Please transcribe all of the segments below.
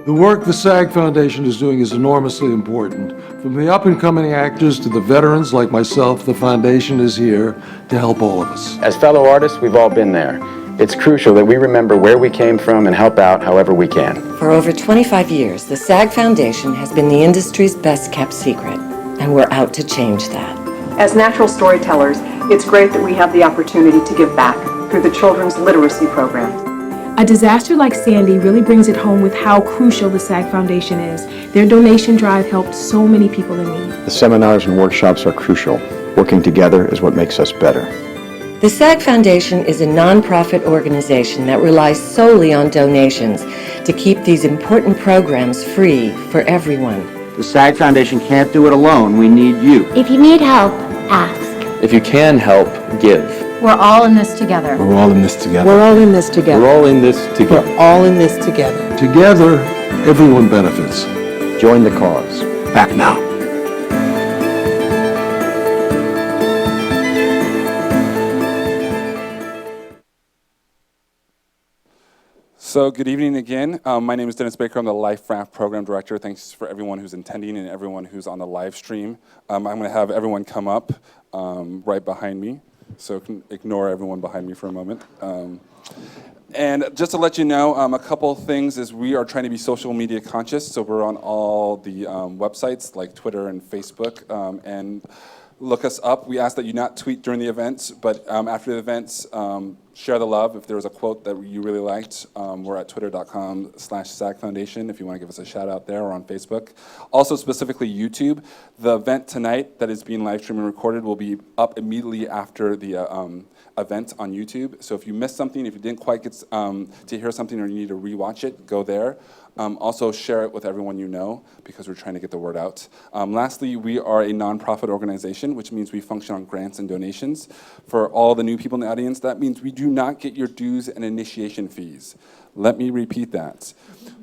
The work the SAG Foundation is doing is enormously important. From the up-and-coming actors to the veterans like myself, the foundation is here to help all of us. As fellow artists, we've all been there. It's crucial that we remember where we came from and help out however we can. For over 25 years, the SAG Foundation has been the industry's best-kept secret, and we're out to change that. As natural storytellers, it's great that we have the opportunity to give back through the Children's Literacy Program. A disaster like Sandy really brings it home with how crucial the SAG Foundation is. Their donation drive helped so many people in need. The seminars and workshops are crucial. Working together is what makes us better. The SAG Foundation is a nonprofit organization that relies solely on donations to keep these important programs free for everyone. The SAG Foundation can't do it alone. We need you. If you need help, ask. If you can help, give. We're all in this together. We're all in this together. We're all in this together. We're all in this together. We're all in this together. Together, everyone benefits. Join the cause. Back now. So good evening again. My name is Dennis Baker. I'm the LifeRaft Program Director. Thanks for everyone who's attending and everyone who's on the live stream. I'm going to have everyone come up right behind me. So can ignore everyone behind me for a moment. And just to let you know, a couple things is we are trying to be social media conscious. So we're on all the websites like Twitter and Facebook. And look us up. We ask that you not tweet during the events, but after the events, share the love. If there was a quote that you really liked, we're at twitter.com/SAG Foundation if you want to give us a shout out there, or on Facebook. Also specifically YouTube. The event tonight that is being live streamed and recorded will be up immediately after the event on YouTube. So if you missed something, if you didn't quite get to hear something or you need to rewatch it, go there. Also share it with everyone you know, because we're trying to get the word out. Lastly, we are a nonprofit organization, which means we function on grants and donations. For all the new people in the audience, that means we do not get your dues and initiation fees. Let me repeat that.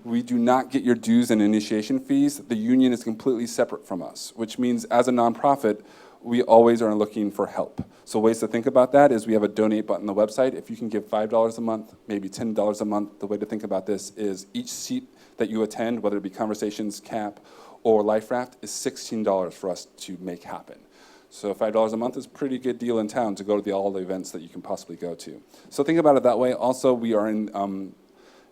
We do not get your dues and initiation fees. The union is completely separate from us, which means as a nonprofit, we always are looking for help. So ways to think about that is we have a donate button on the website. If you can give $5 a month, maybe $10 a month, the way to think about this is each seat that you attend, whether it be Conversations, CAP, or LifeRaft, is $16 for us to make happen. So $5 a month is a pretty good deal in town to go to all the events that you can possibly go to. So think about it that way. Also, we are in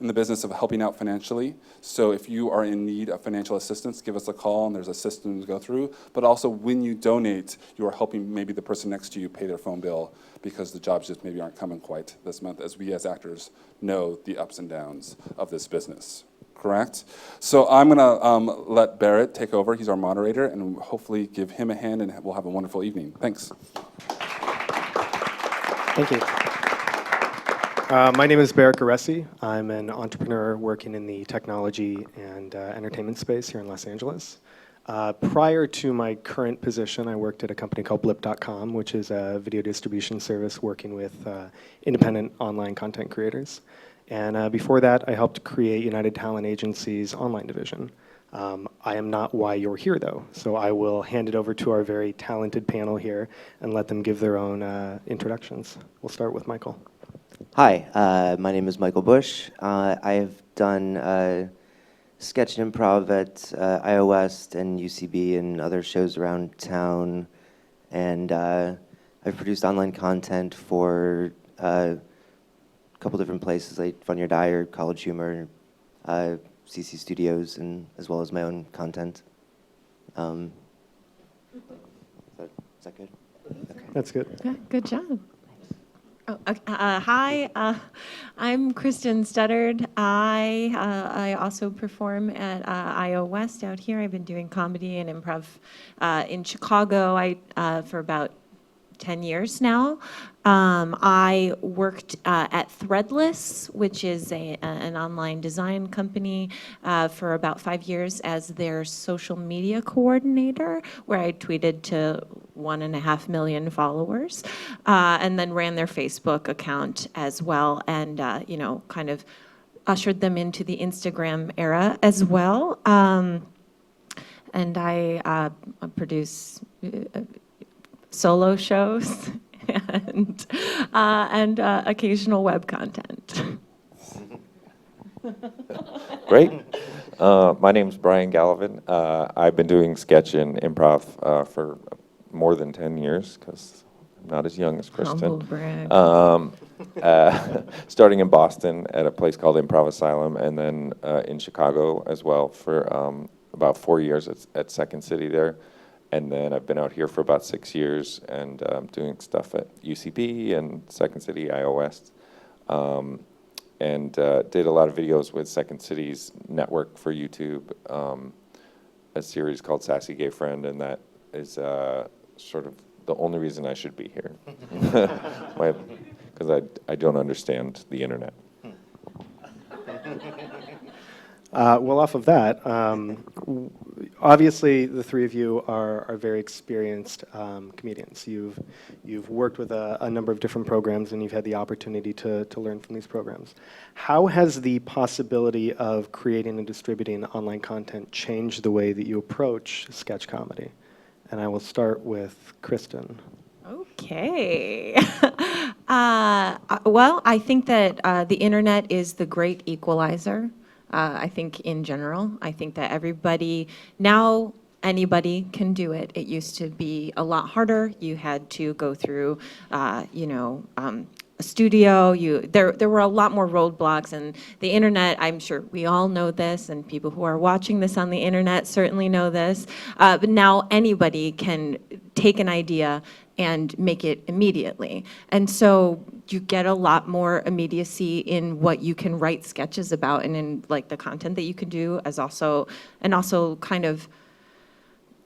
the business of helping out financially. So if you are in need of financial assistance, give us a call and there's a system to go through. But also when you donate, you are helping maybe the person next to you pay their phone bill because the jobs just maybe aren't coming quite this month, as we as actors know the ups and downs of this business. Correct? So I'm gonna let Barrett take over. He's our moderator, and hopefully give him a hand and we'll have a wonderful evening. Thanks. Thank you. My name is Barrett Garese. I'm an entrepreneur working in the technology and entertainment space here in Los Angeles. Prior to my current position, I worked at a company called Blip.com, which is a video distribution service working with independent online content creators. And before that, I helped create United Talent Agency's online division. I am not why you're here, though, so I will hand it over to our very talented panel here and let them give their own introductions. We'll start with Michael. Hi, my name is Michael Busch. I have done sketch and improv at IO West and UCB and other shows around town, and I've produced online content for a couple different places like Fun Your Dyer, College Humor, CC Studios, and as well as my own content. Is that good? Okay. That's good. Yeah, good job. Oh, hi, I'm Kristen Studard. I also perform at IO West out here. I've been doing comedy and improv in Chicago for about 10 years now. I worked at Threadless, which is an online design company, for about 5 years as their social media coordinator, where I tweeted to 1.5 million followers, and then ran their Facebook account as well, and kind of ushered them into the Instagram era as well. And I produce solo shows and occasional web content. Great. My name's Brian Galavan. I've been doing sketch and improv for more than 10 years, because I'm not as young as Kristen. Humble brag. Starting in Boston at a place called Improv Asylum, and then in Chicago as well for about 4 years at Second City there. And then I've been out here for about 6 years and doing stuff at UCB and Second City, IO West. And did a lot of videos with Second City's network for YouTube, a series called Sassy Gay Friend, and that is sort of the only reason I should be here, because I don't understand the internet. Well, off of that, obviously the three of you are very experienced comedians. You've worked with a number of different programs, and you've had the opportunity to learn from these programs. How has the possibility of creating and distributing online content changed the way that you approach sketch comedy? And I will start with Kristen. Okay. Well, I think that the internet is the great equalizer. I think in general, I think that anybody can do it. It used to be a lot harder. You had to go through, a studio. There were a lot more roadblocks, and the internet, I'm sure we all know this, and people who are watching this on the internet certainly know this, but now anybody can take an idea and make it immediately. And so you get a lot more immediacy in what you can write sketches about, and in like the content that you can do, and also kind of,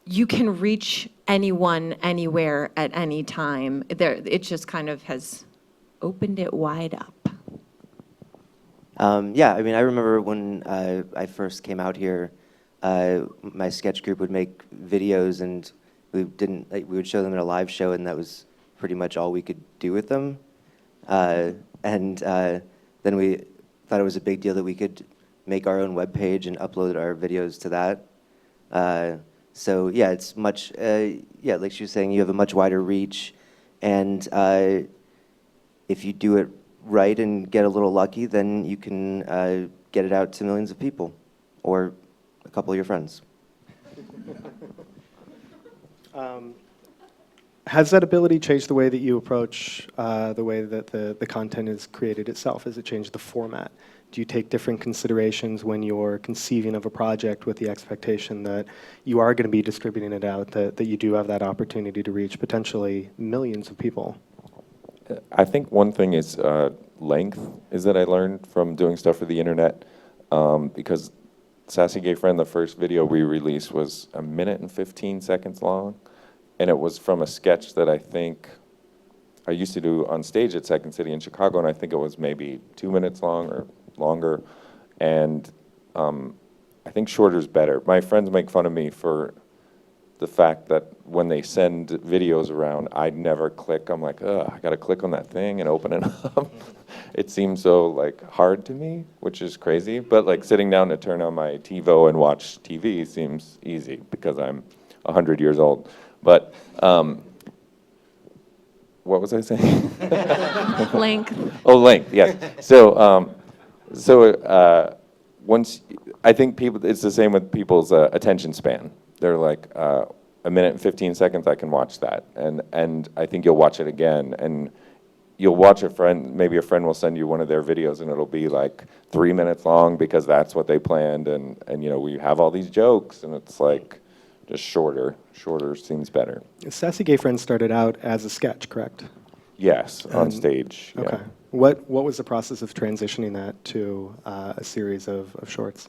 you can reach anyone, anywhere, at any time. It just kind of has opened it wide up. Yeah, I mean, I remember when I first came out here, my sketch group would make videos, and we would show them at a live show, and that was pretty much all we could do with them. And then we thought it was a big deal that we could make our own webpage and upload our videos to that. So yeah, it's much, like she was saying, you have a much wider reach, and if you do it right and get a little lucky, then you can get it out to millions of people, or a couple of your friends. Has that ability changed the way that you approach the way that the content is created itself? Has it changed the format? Do you take different considerations when you're conceiving of a project with the expectation that you are going to be distributing it out, that you do have that opportunity to reach potentially millions of people? I think one thing is length, is that I learned from doing stuff for the internet, because Sassy Gay Friend, the first video we released, was 1 minute and 15 seconds long, and it was from a sketch that I think I used to do on stage at Second City in Chicago, and I think it was maybe 2 minutes long or longer, and I think shorter is better. My friends make fun of me for the fact that when they send videos around, I never click. I'm like, ugh, I gotta click on that thing and open it up. It seems so like hard to me, which is crazy, but like sitting down to turn on my TiVo and watch TV seems easy because I'm 100 years old. But what was I saying? Length. Oh, length, yes. So, once, I think people, it's the same with people's attention span. They're like, 1 minute and 15 seconds, I can watch that. And I think you'll watch it again. And you'll watch a friend, maybe a friend will send you one of their videos and it'll be like 3 minutes long because that's what they planned. And you know, we have all these jokes and it's like just shorter. Shorter seems better. Sassy Gay Friend started out as a sketch, correct? Yes, on stage. Okay. Yeah. What was the process of transitioning that to a series of shorts?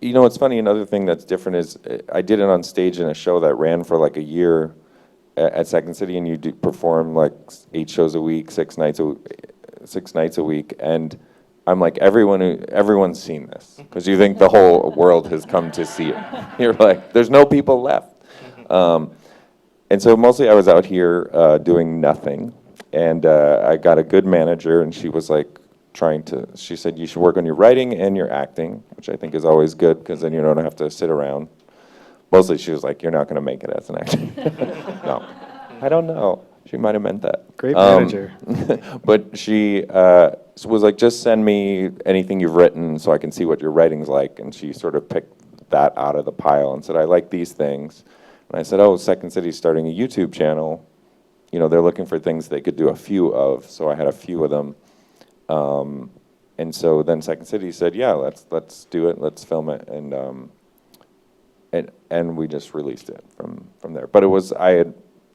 You know, it's funny, another thing that's different is I did it on stage in a show that ran for like a year at Second City, and you perform like 8 shows a week, 6 nights a week, and I'm like, everyone's seen this, because you think the whole world has come to see it. You're like, there's no people left. And so mostly I was out here doing nothing, and I got a good manager, and she was like, she said, you should work on your writing and your acting, which I think is always good, because then you don't have to sit around. Mostly she was like, you're not going to make it as an actor. No, I don't know. She might have meant that. Great manager. But she was like, just send me anything you've written so I can see what your writing's like. And she sort of picked that out of the pile and said, I like these things. And I said, oh, Second City's starting a YouTube channel. You know, they're looking for things they could do a few of. So I had a few of them. And so then Second City said, yeah, let's do it. Let's film it. And we just released it from there. But I had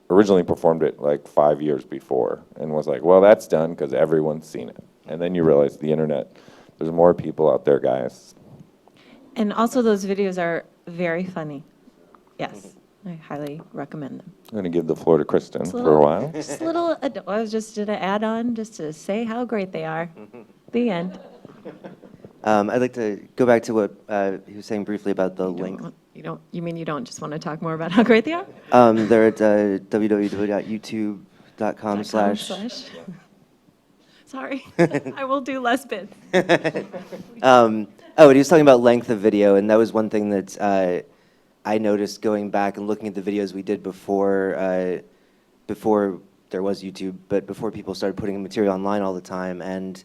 originally performed it like 5 years before and was like, well, that's done because everyone's seen it. And then you realize the internet, there's more people out there, guys. And also those videos are very funny. Yes, I highly recommend them. I'm going to give the floor to Kristen for a while. Just a little, I was just did an add-on just to say how great they are. The end. I'd like to go back to what he was saying briefly about the length. You mean you don't just want to talk more about how great they are? They're at www.youtube.com/. Sorry, I will do less bits. And he was talking about length of video, and that was one thing that I noticed going back and looking at the videos we did before there was YouTube, but before people started putting material online all the time, and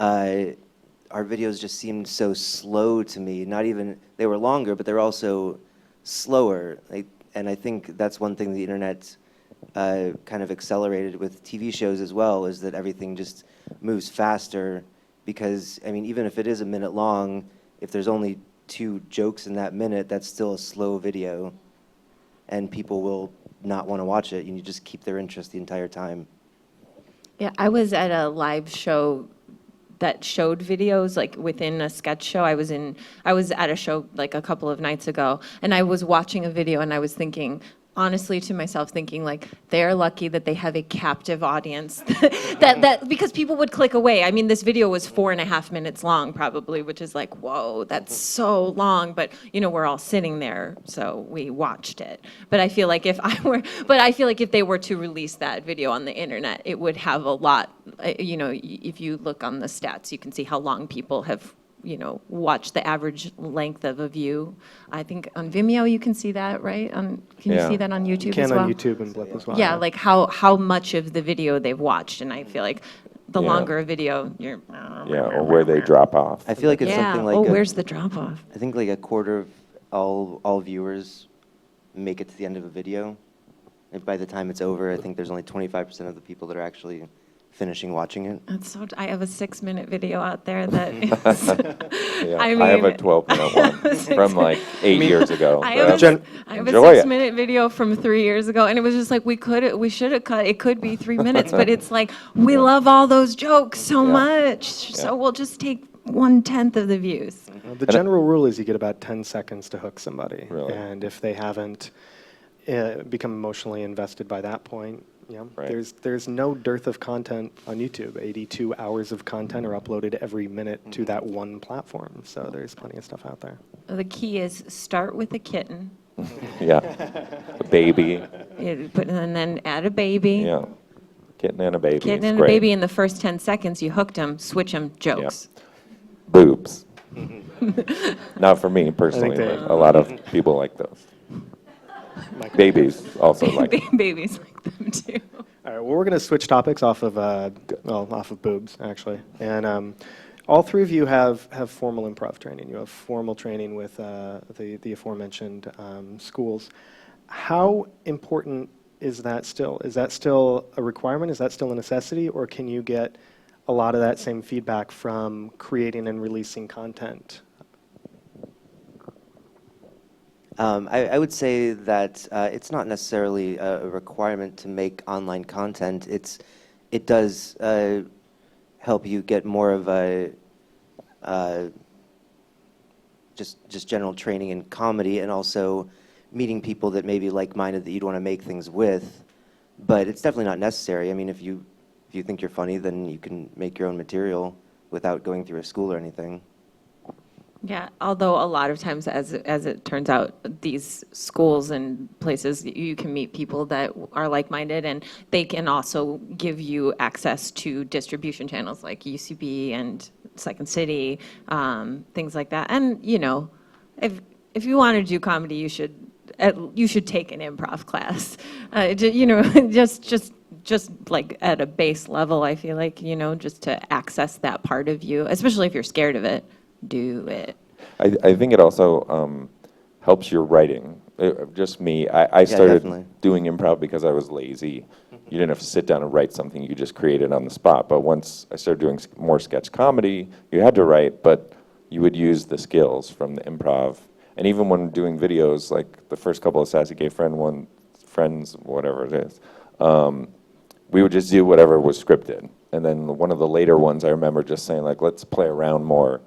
our videos just seemed so slow to me. Not even, they were longer, but they were also slower. And I think that's one thing the internet kind of accelerated with TV shows as well, is that everything just moves faster. Because, I mean, even if it is a minute long, if there's only 2 jokes in that minute, that's still a slow video. And people will not want to watch it, and you just keep their interest the entire time. Yeah, I was at a live show that showed videos like within a sketch show. I was at a show like a couple of nights ago, and I was watching a video and I was thinking, honestly to myself, thinking like, they're lucky that they have a captive audience that because people would click away. I mean, this video was 4.5 minutes long probably, which is like, whoa, that's so long. But we're all sitting there, so we watched it. But I feel like if they were to release that video on the internet, it would have a lot, if you look on the stats, you can see how long people have watch the average length of a view. I think on Vimeo you can see that, right? Can you see that on YouTube as well? On YouTube and Blip as well. Yeah, like how much of the video they've watched, and I feel like the longer a video, you're... Yeah, or where they drop off. I feel like it's something like... where's the drop off? I think like a quarter of all viewers make it to the end of a video. And by the time it's over, I think there's only 25% of the people that are actually finishing watching it. That's I have a 6-minute video out there that is, I have a 12-minute one from like 8 years ago. I have a 6-minute video from 3 years ago, and it was just like, we should have cut, it could be 3 minutes, but it's like, we love all those jokes so much, so we'll just take 1/10 of the views. The general rule is you get about 10 seconds to hook somebody. Really? And if they haven't become emotionally invested by that point, there's no dearth of content on YouTube. 82 hours of content are uploaded every minute to that one platform. So there's plenty of stuff out there. The key is start with a kitten. Yeah. A baby. And then add a baby. Yeah. Kitten and a baby. Kitten and a baby in the first 10 seconds, you hooked them, switch them, jokes. Yeah. Boobs. Not for me personally, but a lot of people like those. Babies also like them. Babies like them too. All right, well, we're going to switch topics off of boobs, actually. And all 3 of you have formal improv training. You have formal training with the aforementioned schools. How important is that still? Is that still a requirement? Is that still a necessity? Or can you get a lot of that same feedback from creating and releasing content? I would say that it's not necessarily a requirement to make online content. It does help you get more of a just general training in comedy, and also meeting people that may be like-minded that you'd want to make things with. But it's definitely not necessary. I mean, if you think you're funny, then you can make your own material without going through a school or anything. Yeah, although a lot of times, as it turns out, these schools and places, you can meet people that are like-minded, and they can also give you access to distribution channels like UCB and Second City, things like that. And if you want to do comedy, you should take an improv class. Just just like at a base level, I feel like, just to access that part of you, especially if you're scared of it, do it. I think it also helps your writing. Just me, I started definitely. doing improv because I was lazy. You didn't have to sit down and write something, you just create it on the spot. But once I started doing more sketch comedy, you had to write, but you would use the skills from the improv. And even when doing videos, like the first couple of Sassy Gay Friends, whatever it is, we would just do whatever was scripted. And then one of the later ones, I remember just saying, like, let's play around more,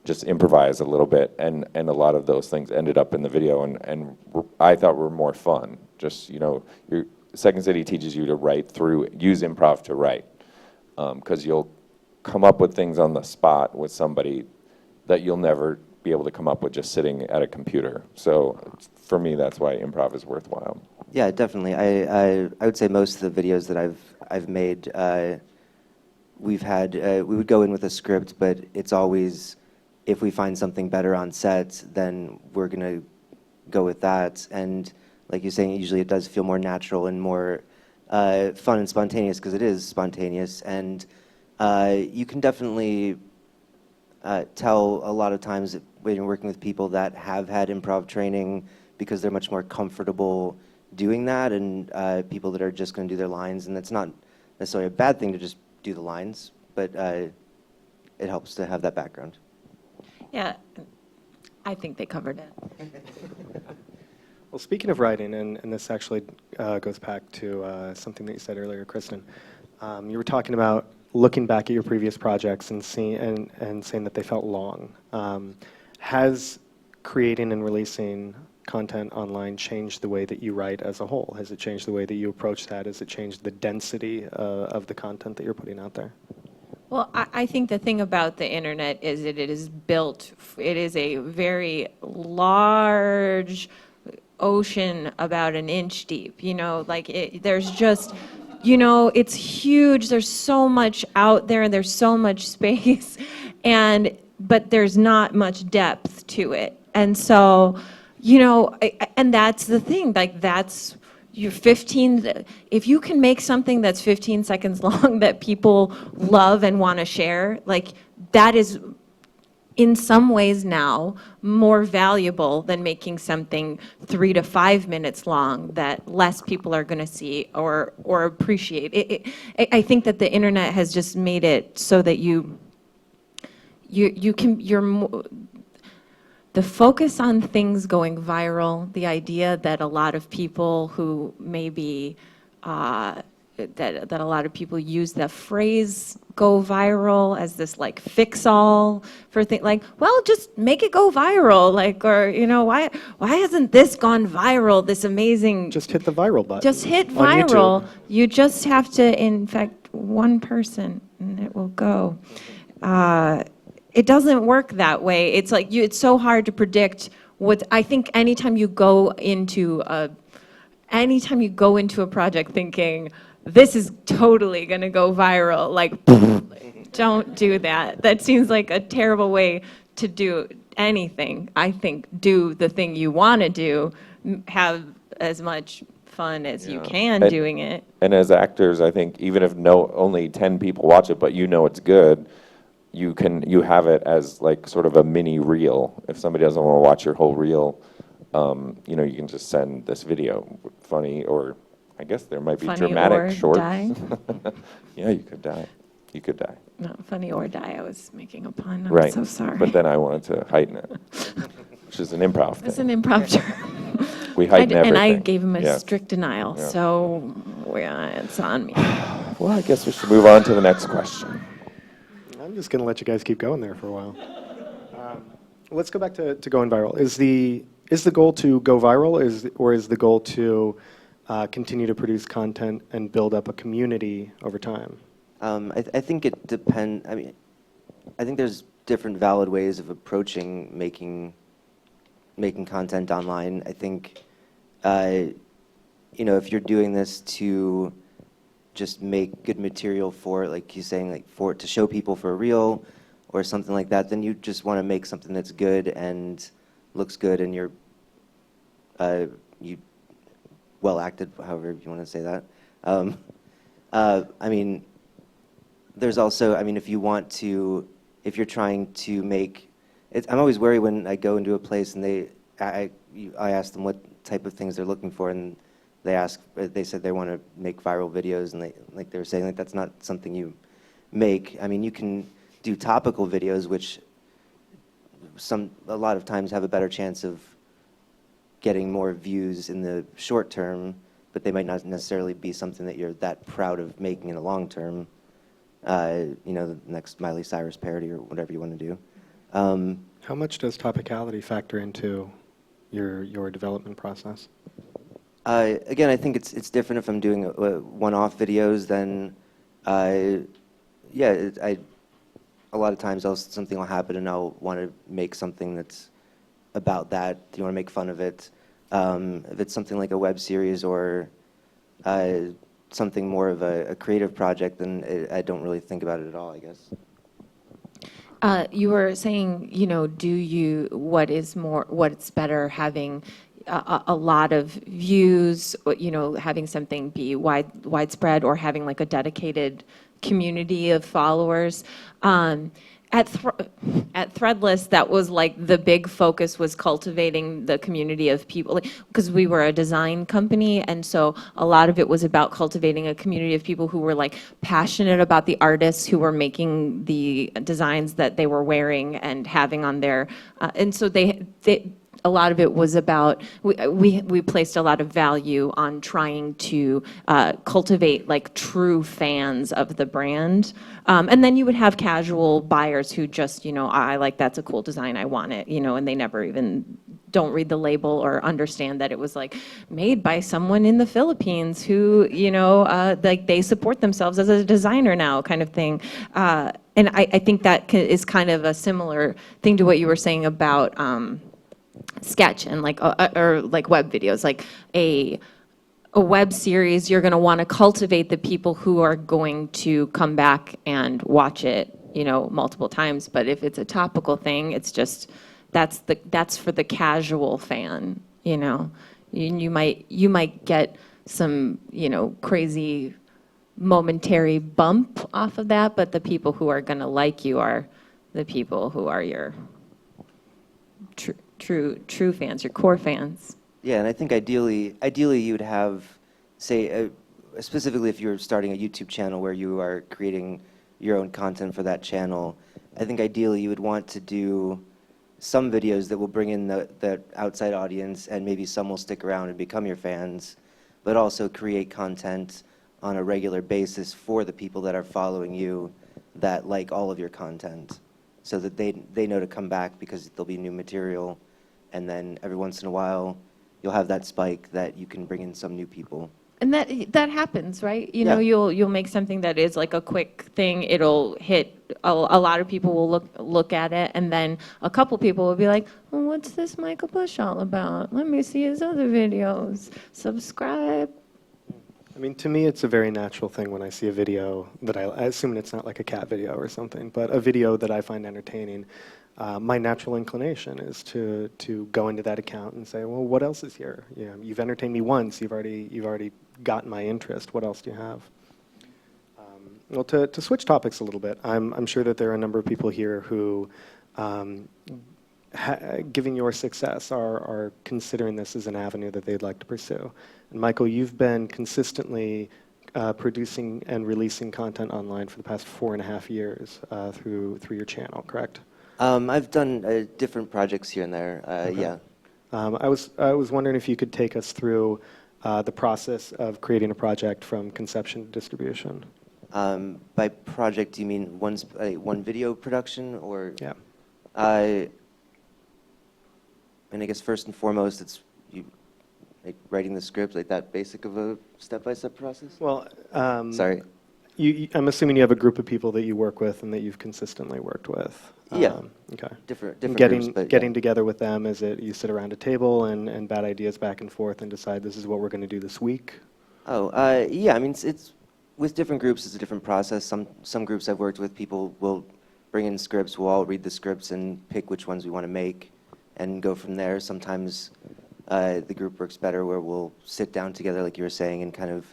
just improvise a little bit. And a lot of those things ended up in the video, and I thought were more fun. Just, Second City teaches you to write use improv to write. Because you'll come up with things on the spot with somebody that you'll never be able to come up with just sitting at a computer. So for me, that's why improv is worthwhile. Yeah, definitely. I would say most of the videos that I've made, we would go in with a script, but it's always, if we find something better on set, then we're gonna go with that. And like you're saying, usually it does feel more natural and more fun and spontaneous, because it is spontaneous. And you can definitely tell a lot of times when you're working with people that have had improv training, because they're much more comfortable doing that, and people that are just going to do their lines. And that's not necessarily a bad thing to just do the lines, but it helps to have that background. Yeah, I think they covered it. Well, speaking of writing, and this actually goes back to something that you said earlier, Kristen. You were talking about looking back at your previous projects and saying that they felt long. Has creating and releasing content online changed the way that you write as a whole? Has it changed the way that you approach that? Has it changed the density of the content that you're putting out there? Well, I think the thing about the internet is that it is built, it is a very large ocean about an inch deep, there's just, it's huge, there's so much out there and there's so much space, but there's not much depth to it. And so, and that's the thing, that's your 15, if you can make something that's 15 seconds long that people love and want to share, that is in some ways now more valuable than making something 3 to 5 minutes long that less people are going to see or appreciate. I think that the internet has just made it so that the focus on things going viral, the idea that a lot of people who maybe that a lot of people use the phrase "go viral" as this fix-all for things, well, just make it go viral, or why hasn't this gone viral? This amazing. Just hit the viral button. Just hit viral. You just have to infect one person, and it will go. It doesn't work that way. It's it's so hard to predict what. I think anytime you go into a project thinking this is totally going to go viral, don't do that. That seems like a terrible way to do anything. I think do the thing you want to do, have as much fun as you can doing it. And as actors, I think even if only 10 people watch it, but it's good, you have it as sort of a mini reel. If somebody doesn't want to watch your whole reel, you can just send this video, funny, or I guess there might be funny dramatic shorts. Die. Yeah, you could die. You could die. No, funny or die. I was making a pun. I'm right. so sorry. But then I wanted to heighten it, which is an improv thing. It's an improv term. We heighten everything. And I gave him a yes. strict denial, yeah. so it's on me. Well, I guess we should move on to the next question. I'm just going to let you guys keep going there for a while. Let's go back to going viral. Is the goal to go viral, or is the goal to continue to produce content and build up a community over time? I think it depends. I think there's different valid ways of approaching making content online. I think, if you're doing this to just make good material for, like you're saying, to show people for a reel or something like that, then you just want to make something that's good and looks good, and you well acted, however you want to say that. I mean, there's also, I mean, if you're trying to make, I'm always worried when I go into a place and I ask them what type of things they're looking for, and they said they want to make viral videos, and they were saying like that's not something you make. I mean, you can do topical videos, which a lot of times have a better chance of getting more views in the short term, but they might not necessarily be something that you're that proud of making in the long term. You know, the next Miley Cyrus parody or whatever you want to do. How much does topicality factor into your development process? Again, I think it's different if I'm doing one-off videos. Then, yeah, a lot of times something will happen and I'll want to make something that's about that. You want to make fun of it. If it's something like a web series or something more of a creative project, then I don't really think about it at all, I guess. You were saying, you know, what's better, having a lot of views, you know, having something be widespread, or having like a dedicated community of followers. At Threadless, that was like the big focus, was cultivating the community of people, because we were a design company, and so a lot of it was about cultivating a community of people who were like passionate about the artists who were making the designs that they were wearing and having on their, and so a lot of it was about, we placed a lot of value on trying to cultivate like true fans of the brand. And then you would have casual buyers who just, you know, I like, that's a cool design, I want it, you know, and they never even don't read the label or understand that it was like made by someone in the Philippines who, you know, like they support themselves as a designer now, kind of thing. And I think that is kind of a similar thing to what you were saying about sketch and like or like web videos. Like a web series, you're going to want to cultivate the people who are going to come back and watch it, you know, multiple times. But if it's a topical thing, it's just that's for the casual fan, you know. You might get some, you know, crazy momentary bump off of that, but the people who are going to like you are the people who are your true fans, your core fans. Yeah, and I think ideally you'd have, say, specifically if you're starting a YouTube channel where you are creating your own content for that channel, I think ideally you would want to do some videos that will bring in the outside audience, and maybe some will stick around and become your fans, but also create content on a regular basis for the people that are following you that like all of your content, so that they know to come back because there'll be new material, and then every once in a while you'll have that spike that you can bring in some new people. And that happens, right? You know, you'll make something that is like a quick thing. It'll hit. A lot of people will look at it, and then a couple people will be like, well, "What's this Michael Busch all about? Let me see his other videos. Subscribe." I mean, to me, it's a very natural thing when I see a video that I assume it's not like a cat video or something, but a video that I find entertaining. My natural inclination is to go into that account and say, well, what else is here? You know, you've entertained me once. You've already gotten my interest. What else do you have? Well, to switch topics a little bit, I'm sure that there are a number of people here who, given your success, are considering this as an avenue that they'd like to pursue. And Michael, you've been consistently producing and releasing content online for the past 4.5 years through your channel, correct? I've done different projects here and there. Okay. Yeah. I was wondering if you could take us through the process of creating a project from conception to distribution. By project, do you mean one video production, or? Yeah. And I guess first and foremost, it's like writing the script, like that basic of a step-by-step process. Well, sorry. I'm assuming you have a group of people that you work with and that you've consistently worked with. Yeah. Okay. Different getting groups, getting together with them, is it you sit around a table and bat ideas back and forth and decide this is what we're going to do this week? Oh, yeah. I mean, it's with different groups, it's a different process. Some groups I've worked with, people will bring in scripts. We'll all read the scripts and pick which ones we want to make, and go from there. Sometimes the group works better where we'll sit down together, like you were saying, and kind of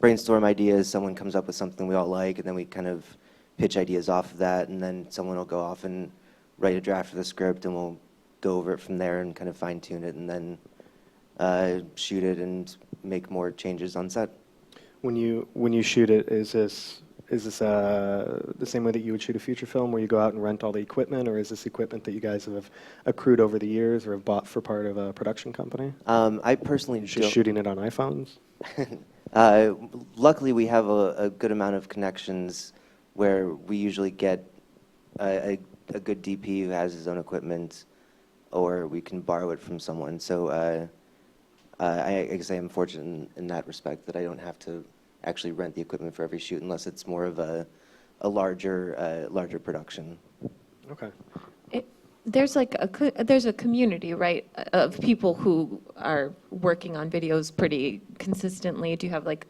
brainstorm ideas, someone comes up with something we all like, and then we kind of pitch ideas off of that, and then someone will go off and write a draft of the script, and we'll go over it from there and kind of fine-tune it, and then shoot it and make more changes on set. When you shoot it, is this the same way that you would shoot a feature film, where you go out and rent all the equipment, or is this equipment that you guys have accrued over the years or have bought for part of a production company? I personally just shooting it on iPhones. Luckily, we have a good amount of connections where we usually get a good DP who has his own equipment, or we can borrow it from someone. So I guess I am fortunate in that respect that I don't have to actually rent the equipment for every shoot unless it's more of a larger production. Okay. There's like there's a community, right, of people who are working on videos pretty consistently. Do you have like,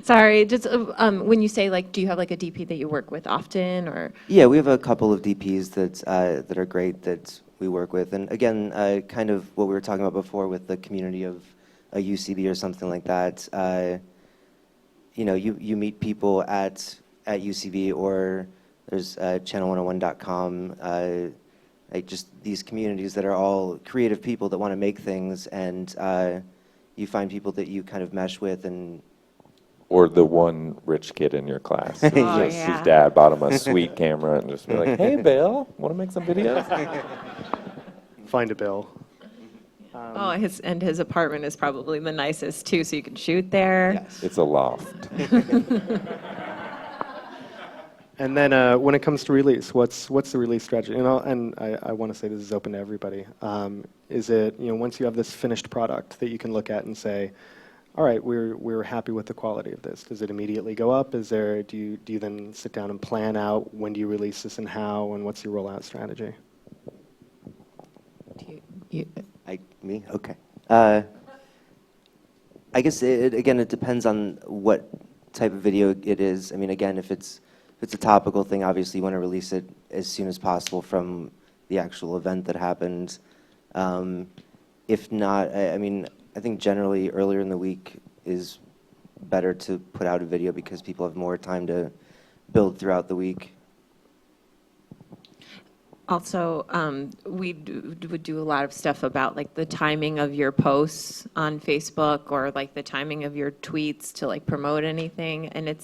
sorry, just when you say like, do you have like a DP that you work with often, or? Yeah, we have a couple of DPs that are great that we work with, and again, kind of what we were talking about before with the community of a UCB or something like that. You know, you meet people at UCB, or there's channel101.com, like just these communities that are all creative people that want to make things, and you find people that you kind of mesh with. And or the one rich kid in your class. His dad bought him a sweet camera and just be like, hey, Bill, want to make some videos? Find a Bill. His apartment is probably the nicest too, so you can shoot there. Yes. It's a loft. And then when it comes to release, what's the release strategy? And I want to say this is open to everybody. Is it, once you have this finished product that you can look at and say, all right, we're happy with the quality of this. Does it immediately go up? Do you then sit down and plan out when do you release this and how, and what's your rollout strategy? Me? Okay. I guess it depends on what type of video it is. I mean, again, if it's a topical thing, obviously you want to release it as soon as possible from the actual event that happened. If not, I mean, I think generally earlier in the week is better to put out a video because people have more time to build throughout the week. Also, we would do a lot of stuff about like the timing of your posts on Facebook, or like the timing of your tweets to like promote anything. And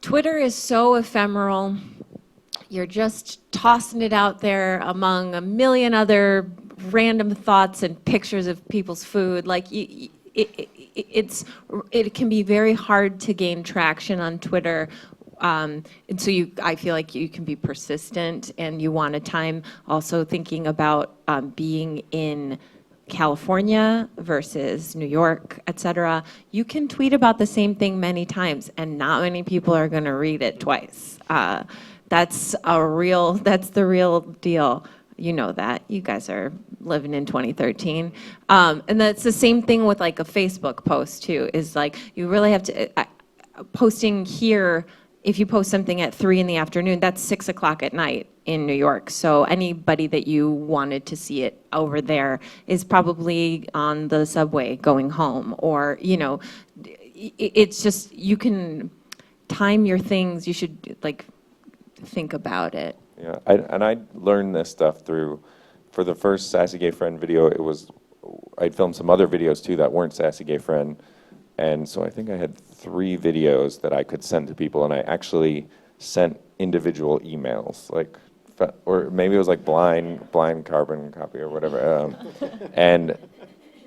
Twitter is so ephemeral. You're just tossing it out there among a million other random thoughts and pictures of people's food. Like it can be very hard to gain traction on Twitter. And so I feel like you can be persistent, and you want to time also thinking about being in California versus New York, et cetera. You can tweet about the same thing many times, and not many people are going to read it twice. That's the real deal. You know that. You guys are living in 2013. And that's the same thing with like a Facebook post too, is like you really have to, posting here, if you post something at 3 p.m, that's 6 o'clock at night in New York. So anybody that you wanted to see it over there is probably on the subway going home, or, it's just, you can time your things. You should like think about it. Yeah, I learned this stuff for the first Sassy Gay Friend video, I'd filmed some other videos too that weren't Sassy Gay Friend. And so I think I had 3 videos that I could send to people, and I actually sent individual emails, like, or maybe it was like blind carbon copy or whatever. And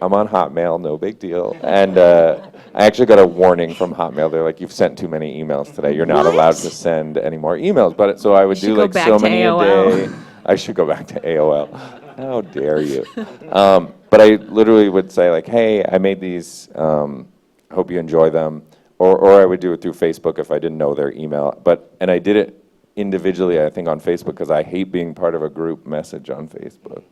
I'm on Hotmail, no big deal. And I actually got a warning from Hotmail. They're like, you've sent too many emails today. You're not allowed to send any more emails. But so I would do like so many a day. I should go back to AOL. How dare you? But I literally would say like, hey, I made these. Hope you enjoy them. Or I would do it through Facebook if I didn't know their email. And I did it individually, I think, on Facebook, because I hate being part of a group message on Facebook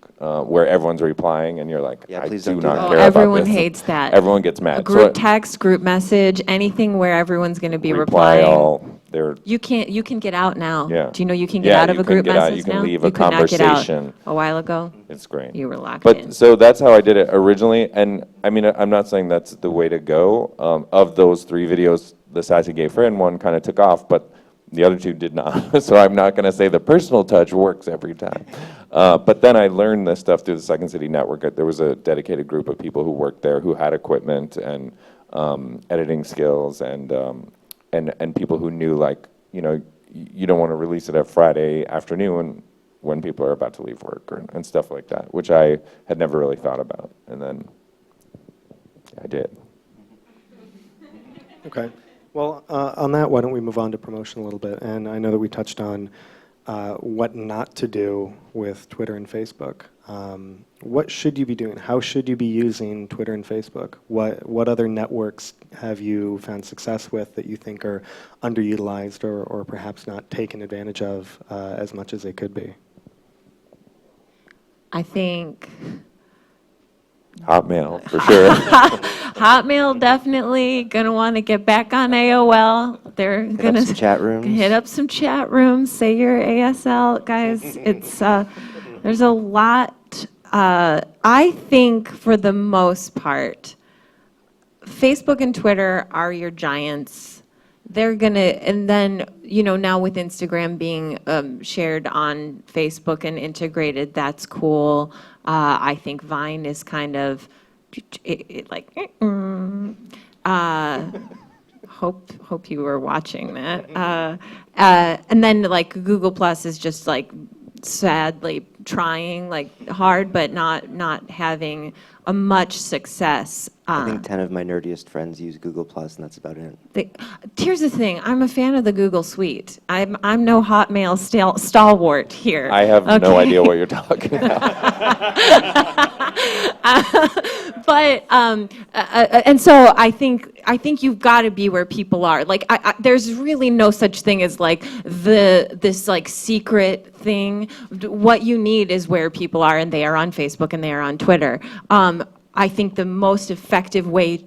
where everyone's replying and you're like, I do not care about this. Everyone hates that. Everyone gets mad. A group text, group message, anything where everyone's going to be reply replying. all. You can get out now. Yeah. Do you know you can get out of a group message you can now? leave a you could not get out conversation. a while ago. It's great. You were locked But in. so that's how I did it originally, and I mean, I'm not saying that's the way to go. Of those 3 videos, the Sassy Gay Friend one kind of took off, but the other 2 did not. So I'm not going to say the personal touch works every time. But then I learned this stuff through the Second City Network. There was a dedicated group of people who worked there who had equipment and editing skills and people who knew, like, you know, you don't want to release it at Friday afternoon when people are about to leave work and stuff like that, which I had never really thought about. And then I did. Okay. Well, on that, why don't we move on to promotion a little bit? And I know that we touched on what not to do with Twitter and Facebook. What should you be doing? How should you be using Twitter and Facebook? What other networks have you found success with that you think are underutilized or perhaps not taken advantage of as much as they could be? I think Hotmail, for sure. Hotmail, definitely gonna want to get back on AOL. They're gonna up some chat rooms. hit up some chat rooms. Say your ASL, guys. It's there's a lot. I think for the most part, Facebook and Twitter are your giants. They're gonna, and then, you know, now with Instagram being shared on Facebook and integrated, that's cool. I think Vine is kind of hope you were watching that. And then like Google Plus is just like sadly trying like hard, but not having a much success. I think 10 of my nerdiest friends use Google Plus, and that's about it. Here's the thing: I'm a fan of the Google Suite. I'm no Hotmail stalwart here. I have no idea what you're talking about. But and so I think you've got to be where people are. Like there's really no such thing as like this like secret thing. What you need is where people are, and they are on Facebook and they are on Twitter. I think the most effective way,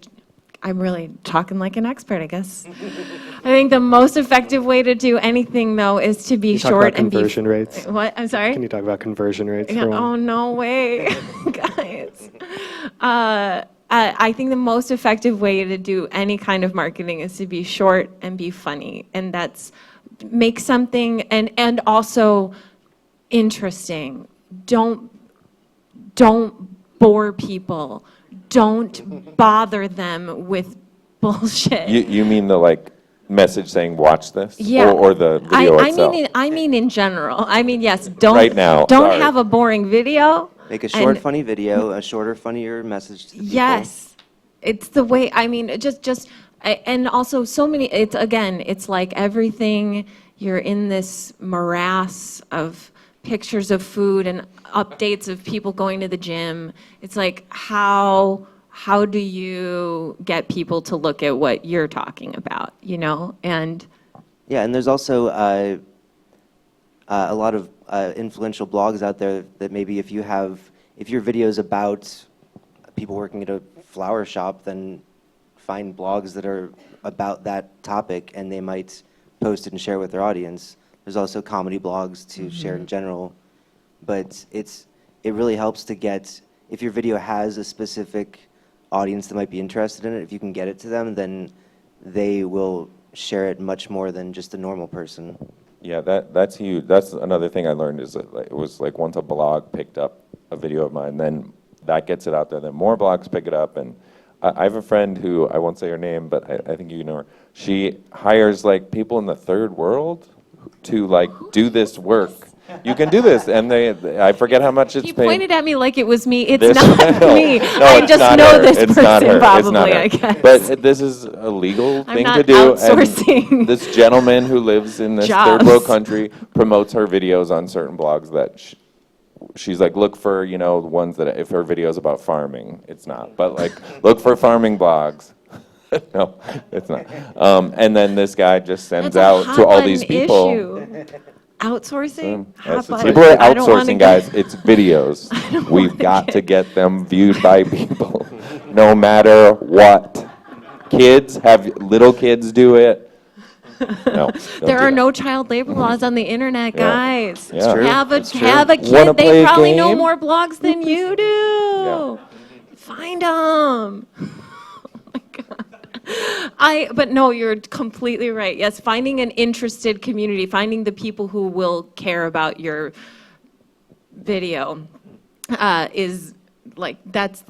I'm really talking like an expert, I guess. I think the most effective way to do anything, though, is to be short and be... conversion rates? What? I'm sorry? Can you talk about conversion rates? Yeah, oh, no way, guys. I think the most effective way to do any kind of marketing is to be short and be funny. And that's make something, and also interesting. Don't bore people. Don't bother them with bullshit. You mean the like message saying watch this? Yeah. Or the video itself? I mean in general. I mean, yes, don't Right now, don't sorry. have a boring video. Make a short, and- funny video, a shorter, funnier message to the people. Yes. It's the way, I mean, just and also so many, it's like everything, you're in this morass of pictures of food and updates of people going to the gym. It's like, how do you get people to look at what you're talking about, you know? And yeah, and there's also a lot of influential blogs out there that maybe if your video is about people working at a flower shop, then find blogs that are about that topic, and they might post it and share with their audience. There's also comedy blogs to share in general, but it really helps to get, if your video has a specific audience that might be interested in it, if you can get it to them, then they will share it much more than just a normal person. Yeah, that's huge. That's another thing I learned is that it was like once a blog picked up a video of mine, then that gets it out there, then more blogs pick it up. And I have a friend who, I won't say her name, but I think you know her. She hires like people in the third world to like do this work. You can do this, and I forget how much it's he paid. pointed at me like it was me. It's This- not no, me. no, I it's just not know her. this It's person not her. It's probably, not her. I guess. But this is a legal I'm thing not to do. outsourcing And this gentleman who lives in this jobs. third world country promotes her videos on certain blogs that she's like, look for, you know, ones that if her video is about farming, it's not. But like, look for farming blogs. No, it's not. And then this guy just sends That's a out to all hot these button people. outsourcing? Hot button. People are I don't wanna outsourcing, get- guys. It's videos. We've got to get them viewed by people, no matter what. Little kids do it. No. There are no child labor laws on the internet, guys. Yeah. It's true. Have a It's true. have a Wanna kid. They play a probably know game? more blogs than you do. Yeah. Find them. But no, you're completely right. Yes, finding an interested community, finding the people who will care about your video, is like that's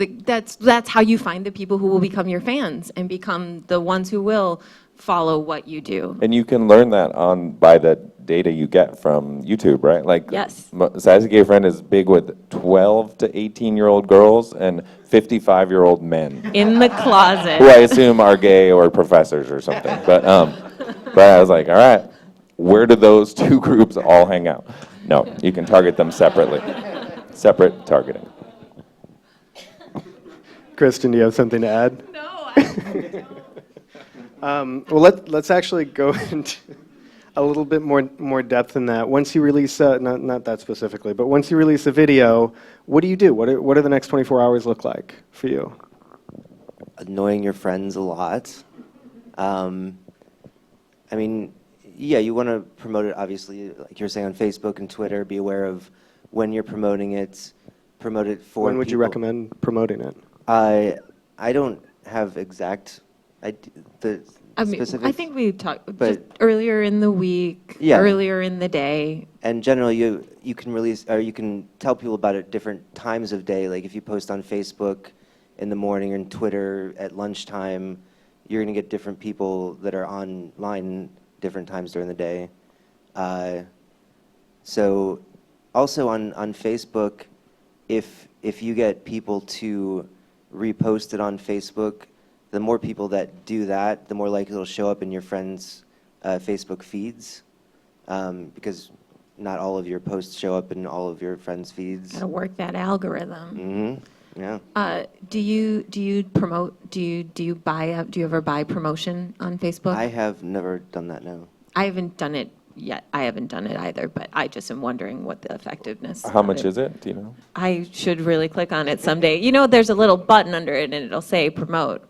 how you find the people who will become your fans and become the ones who will follow what you do. And you can learn that by the data you get from YouTube, right? Like, Yes. Sassy Gay Friend is big with 12 to 18-year-old girls and 55-year-old men. In the closet. Who I assume are gay or professors or something. But I was like, all right, where do those two groups all hang out? No, you can target them separately. Separate targeting. Kristen, do you have something to add? No. Well, let's actually go into a little bit more depth in that. Once you release, not that specifically, but once you release a video, what do you do? What do the next 24 hours look like for you? Annoying your friends a lot. I mean, yeah, you want to promote it, obviously, like you're saying on Facebook and Twitter. Be aware of when you're promoting it. Promote it for When would you people. recommend promoting it? I don't have exact specifics. I think we talked but just earlier in the week, Yeah. earlier in the day. And generally, you can release, or you can tell people about it different times of day. Like if you post on Facebook in the morning and Twitter at lunchtime, you're going to get different people that are online different times during the day. So also on Facebook, if you get people to repost it on Facebook, the more people that do that, the more likely it'll show up in your friends' Facebook feeds, because not all of your posts show up in all of your friends' feeds. Gotta work that algorithm. Mm-hmm. Yeah. Do you promote? Do you ever buy promotion on Facebook? I have never done that. No. I haven't done it yet. I haven't done it either, but I just am wondering what the effectiveness. How much is it? Do you know? I should really click on it someday. You know, there's a little button under it, and it'll say promote.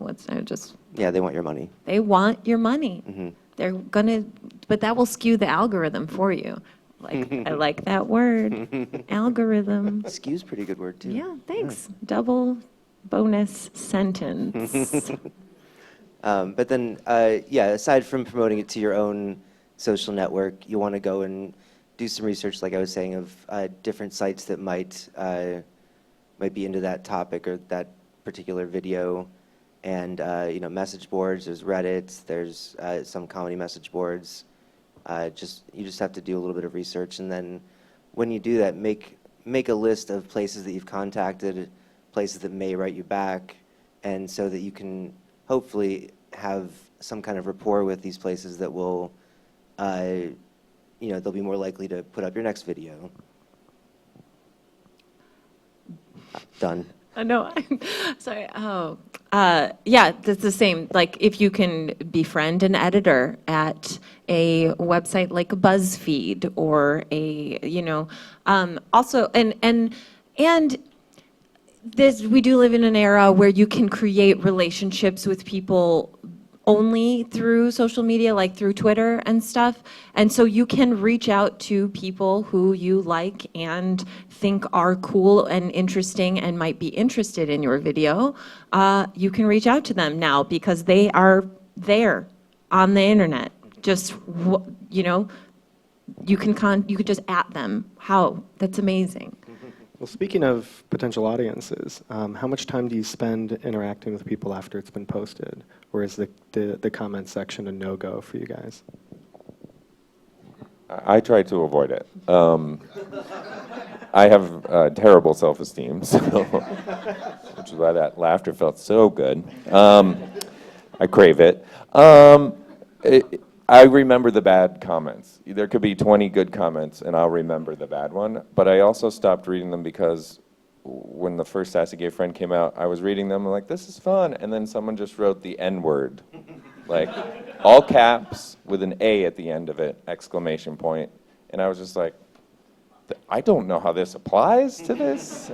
Yeah, they want your money. They want your money. Mm-hmm. They're gonna, but that will skew the algorithm for you. Like, I like that word, algorithm. Skew's a pretty good word too. Yeah, thanks. Double bonus sentence. But then, yeah, aside from promoting it to your own social network, you want to go and do some research, like I was saying, of different sites that might be into that topic or that particular video. And message boards. There's Reddit. There's some comedy message boards. You just have to do a little bit of research, and then when you do that, make a list of places that you've contacted, places that may write you back, and so that you can hopefully have some kind of rapport with these places that will, they'll be more likely to put up your next video. Done. No, I'm sorry. Oh, yeah, that's the same. Like, if you can befriend an editor at a website like BuzzFeed or also, and this, we do live in an era where you can create relationships with people only through social media, like through Twitter and stuff. And so you can reach out to people who you like and think are cool and interesting and might be interested in your video. You can reach out to them now because they are there on the internet. Just, you could just at them. How? That's amazing. Well, speaking of potential audiences, how much time do you spend interacting with people after it's been posted? Or is the comment section a no-go for you guys? I try to avoid it. I have terrible self-esteem, so, which is why that laughter felt so good. I crave it. I remember the bad comments. There could be 20 good comments, and I'll remember the bad one. But I also stopped reading them because when the first Sassy Gay Friend came out, I was reading them, I'm like, this is fun. And then someone just wrote the N-word. Like, all caps with an A at the end of it, exclamation point. And I was just like, I don't know how this applies to this.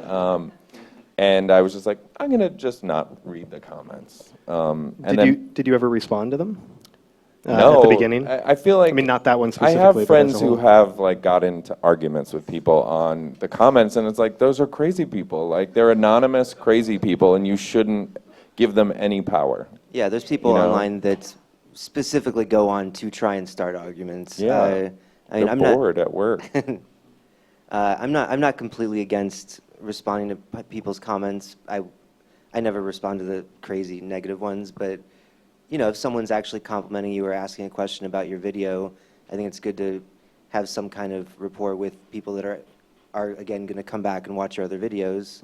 And I was just like, I'm going to just not read the comments. Did you ever respond to them? at the beginning? I feel like, I mean, not that one I specifically. have but as friends a who whole. have like got into arguments with people on the comments, and it's like, those are crazy people. Like, they're anonymous crazy people, and you shouldn't give them any power. Yeah, there's people You know? online that specifically go on to try and start arguments. Yeah, I mean, they're I'm bored at work. I'm not completely against responding to people's comments. I never respond to the crazy negative ones, but you know, if someone's actually complimenting you or asking a question about your video, I think it's good to have some kind of rapport with people that are again going to come back and watch your other videos,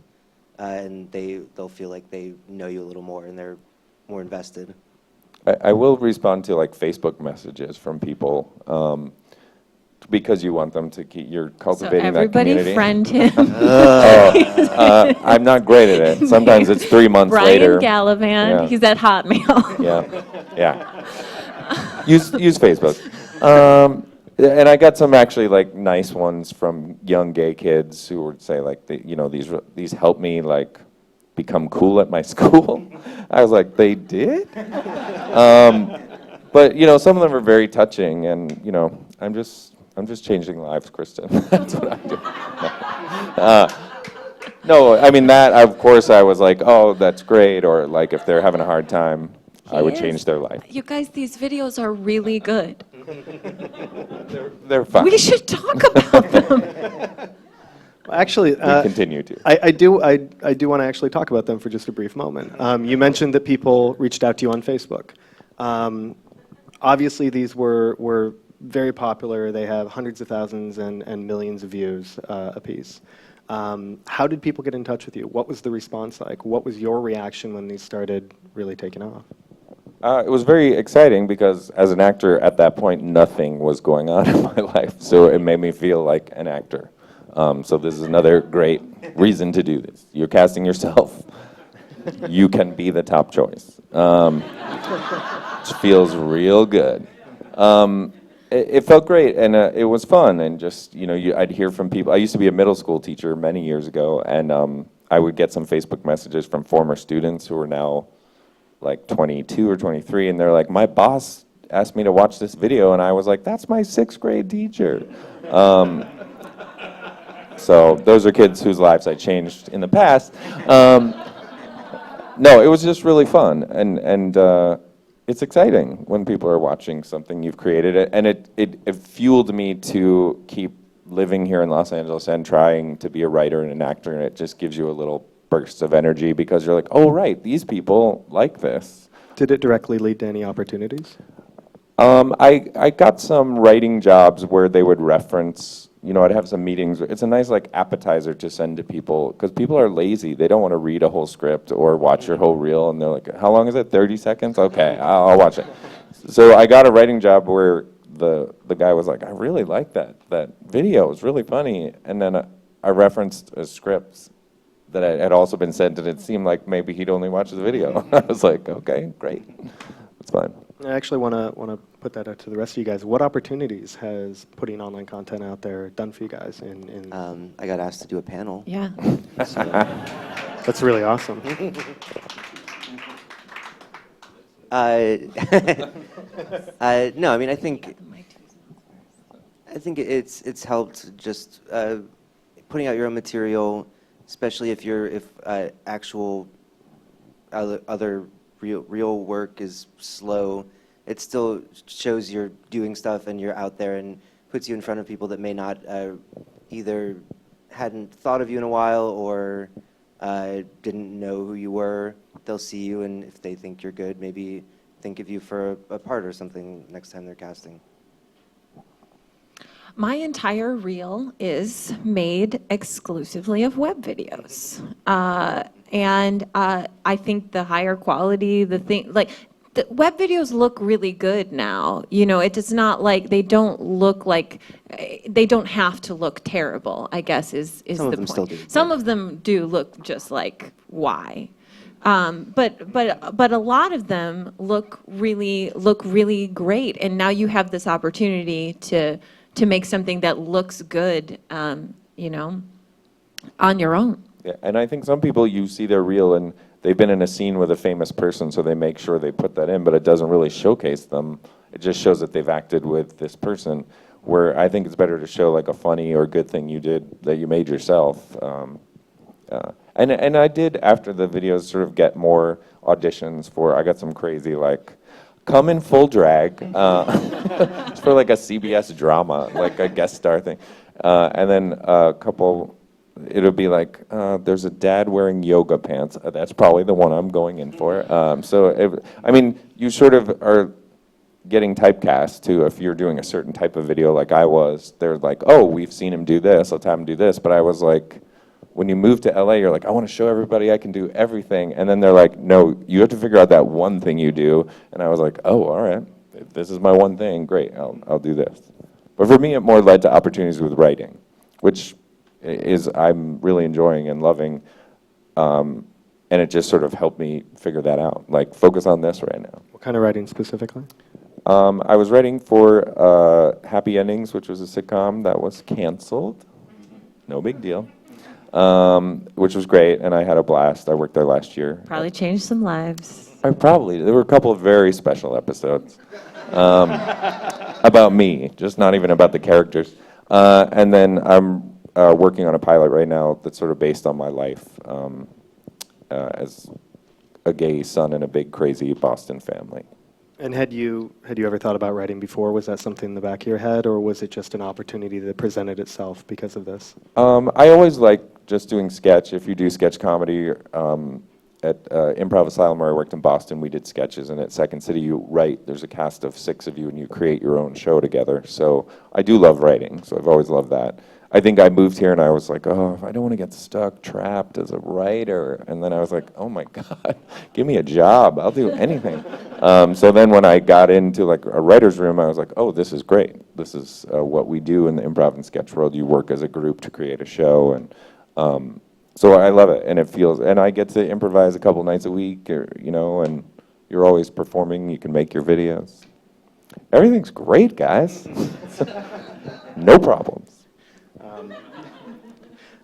and they'll feel like they know you a little more and they're more invested. I will respond to like Facebook messages from people because you want them to keep, you're cultivating that community. So everybody friend him. I'm not great at it. Sometimes it's 3 months Brian later. Galavan, Yeah. he's at Hotmail. Yeah. Use Facebook. And I got some actually like nice ones from young gay kids who would say like, you know, these help me like become cool at my school. I was like, they did? But you know, some of them are very touching, and you know, I'm just changing lives, Kristen. That's what I do. No, I mean that. Of course, I was like, oh, that's great, or like if they're having a hard time, I would change their life. You guys, these videos are really good. They're fun. We should talk about them. Actually, we continue to. I do want to actually talk about them for just a brief moment. You mentioned that people reached out to you on Facebook. Obviously, these were very popular. They have hundreds of thousands and millions of views apiece. How did people get in touch with you? What was the response like? What was your reaction when these started really taking off? It was very exciting because as an actor at that point, nothing was going on in my life. So it made me feel like an actor. So this is another great reason to do this. You're casting yourself. You can be the top choice. Which feels real good. It felt great, and it was fun, and just, you know, I'd hear from people. I used to be a middle school teacher many years ago, and I would get some Facebook messages from former students who are now like 22 or 23, and they're like, my boss asked me to watch this video, and I was like, that's my 6th grade teacher. So those are kids whose lives I changed in the past. No, it was just really fun, and it's exciting when people are watching something you've created, and it fueled me to keep living here in Los Angeles and trying to be a writer and an actor, and it just gives you a little burst of energy because you're like, oh right, these people like this. Did it directly lead to any opportunities? I got some writing jobs where they would reference, you know, I'd have some meetings. It's a nice like appetizer to send to people because people are lazy. They don't want to read a whole script or watch your whole reel, and they're like, how long is it? 30 seconds? Okay, I'll watch it. So I got a writing job where the guy was like, I really like that video. It was really funny. And then I referenced a script that had also been sent, and it seemed like maybe he'd only watch the video. I was like, okay, great. That's fine. I actually want to put that out to the rest of you guys. What opportunities has putting online content out there done for you guys? I got asked to do a panel. Yeah. So, that's really awesome. No, I mean, I think it's helped just putting out your own material, especially if actual other real work is slow. It still shows you're doing stuff and you're out there and puts you in front of people that may not either hadn't thought of you in a while or didn't know who you were. They'll see you, and if they think you're good, maybe think of you for a part or something next time they're casting. My entire reel is made exclusively of web videos. And I think the higher quality, the web videos look really good now. You know, it is not like they don't look like, they don't have to look terrible, I guess is the point. Some of them still do. Some of them do look just like, why? But a lot of them look really great. And now you have this opportunity to make something that looks good, you know, on your own. Yeah, and I think some people, you see their reel and they've been in a scene with a famous person, so they make sure they put that in, but it doesn't really showcase them. It just shows that they've acted with this person, where I think it's better to show like a funny or good thing you did that you made yourself. And I did, after the videos, sort of get more auditions for, I got some crazy, like, come in full drag. It's for like a CBS drama, like a guest star thing. And then a couple, it'll be like, there's a dad wearing yoga pants. That's probably the one I'm going in for. I mean, you sort of are getting typecast too. If you're doing a certain type of video like I was, they're like, oh, we've seen him do this, let's have him do this. But I was like, when you move to LA, you're like, I want to show everybody I can do everything. And then they're like, no, you have to figure out that one thing you do. And I was like, oh, all right, if this is my one thing, great, I'll do this. But for me, it more led to opportunities with writing, which is I'm really enjoying and loving. And it just sort of helped me figure that out, like focus on this right now. What kind of writing specifically? I was writing for Happy Endings, which was a sitcom that was canceled. No big deal. Which was great, and I had a blast. I worked there last year. Probably changed some lives. There were a couple of very special episodes about me, just not even about the characters. And then I'm working on a pilot right now that's sort of based on my life as a gay son in a big, crazy Boston family. And had you ever thought about writing before? Was that something in the back of your head, or was it just an opportunity that presented itself because of this? I always like just doing sketch. If you do sketch comedy at Improv Asylum, where I worked in Boston, we did sketches, and at Second City you write. There's a cast of 6 of you, and you create your own show together. So I do love writing, so I've always loved that. I think I moved here and I was like, oh, I don't want to get stuck, trapped as a writer. And then I was like, oh my God, give me a job. I'll do anything. So then when I got into like a writer's room, I was like, oh, this is great. This is what we do in the improv and sketch world. You work as a group to create a show. And so I love it. And it feels, and I get to improvise a couple nights a week, or, you know, and you're always performing. You can make your videos. Everything's great, guys. No problems.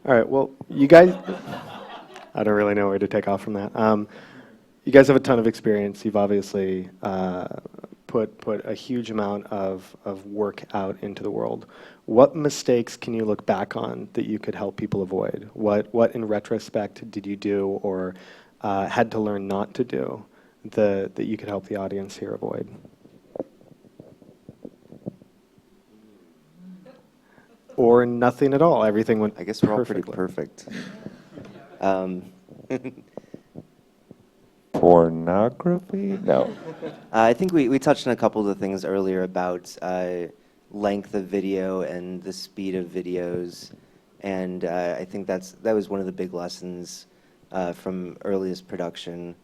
All right, well, you guys, I don't really know where to take off from that. You guys have a ton of experience. You've obviously put a huge amount of work out into the world. What mistakes can you look back on that you could help people avoid? What in retrospect did you do or had to learn not to do that you could help the audience here avoid? Or nothing at all. Everything went I guess we're all pretty perfectly. perfect. Pornography? No. I think we touched on a couple of the things earlier about length of video and the speed of videos, and I think that was one of the big lessons from earliest production.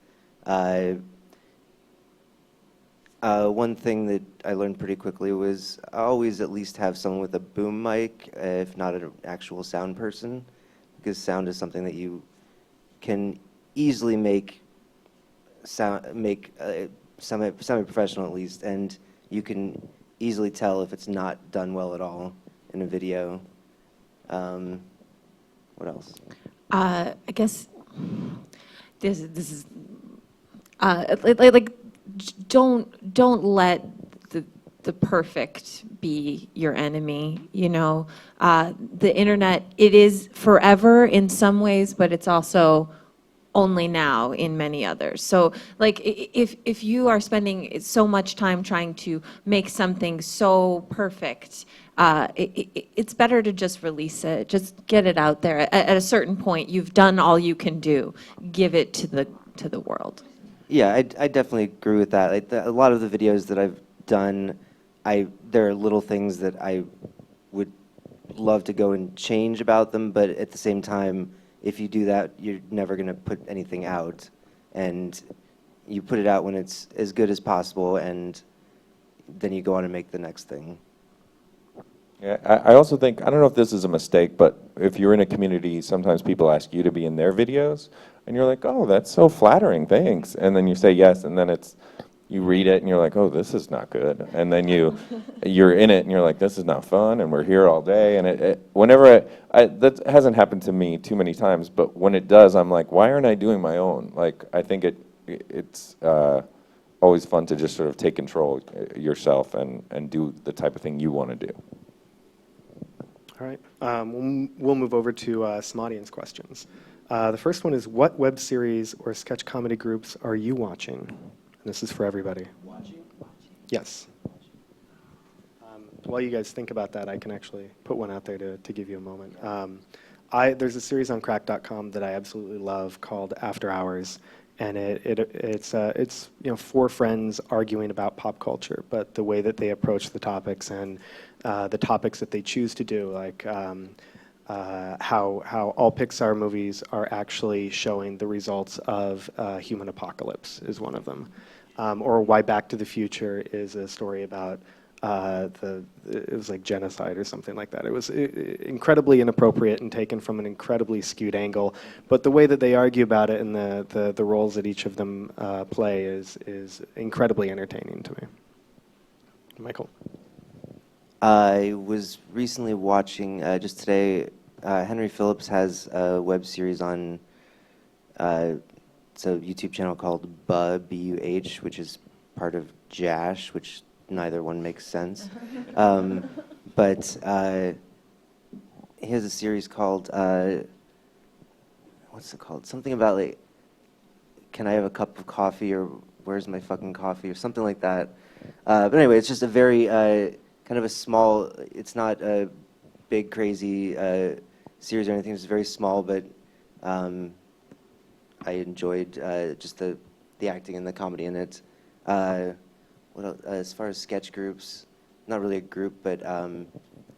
One thing that I learned pretty quickly was always at least have someone with a boom mic, if not an actual sound person, because sound is something that you can easily make semi-professional at least, and you can easily tell if it's not done well at all in a video. What else? I guess this is like don't let the perfect be your enemy. You know, the internet, it is forever in some ways, but it's also only now in many others. So like if you are spending so much time trying to make something so perfect, it's better to just release it, just get it out there. At a certain point, you've done all you can do. Give it to the world. Yeah, I definitely agree with that. Like a lot of the videos that I've done, there are little things that I would love to go and change about them, but at the same time, if you do that, you're never going to put anything out, and you put it out when it's as good as possible, and then you go on and make the next thing. Yeah, I also think, I don't know if this is a mistake, but if you're in a community, sometimes people ask you to be in their videos, and you're like, oh, that's so flattering, thanks. And then you say yes, and then you read it, and you're like, oh, this is not good. And then you're in it, and you're like, this is not fun, and we're here all day. And whenever that hasn't happened to me too many times, but when it does, I'm like, why aren't I doing my own? Like, I think it's always fun to just sort of take control yourself and do the type of thing you want to do. All right, we'll move over to some audience questions. The first one is, what web series or sketch comedy groups are you watching? And this is for everybody. Watching? Yes. While you guys think about that, I can actually put one out there to give you a moment. There's a series on crack.com that I absolutely love called After Hours, and it's four friends arguing about pop culture, but the way that they approach the topics and the topics that they choose to do, like how all Pixar movies are actually showing the results of human apocalypse is one of them, or why Back to the Future is a story about it was like genocide or something like that. It was incredibly inappropriate and taken from an incredibly skewed angle, but the way that they argue about it and the roles that each of them play is incredibly entertaining to me. Michael? I was recently watching, just today, Henry Phillips has a web series on, it's a YouTube channel called B-U-H, which is part of Jash, which neither one makes sense. But he has a series called, what's it called? Something about like, can I have a cup of coffee, or where's my fucking coffee, or something like that. But anyway, it's just a very kind of a small, it's not a big crazy series or anything, it's very small, but I enjoyed just the acting and the comedy in it. What else, as far as sketch groups, not really a group, but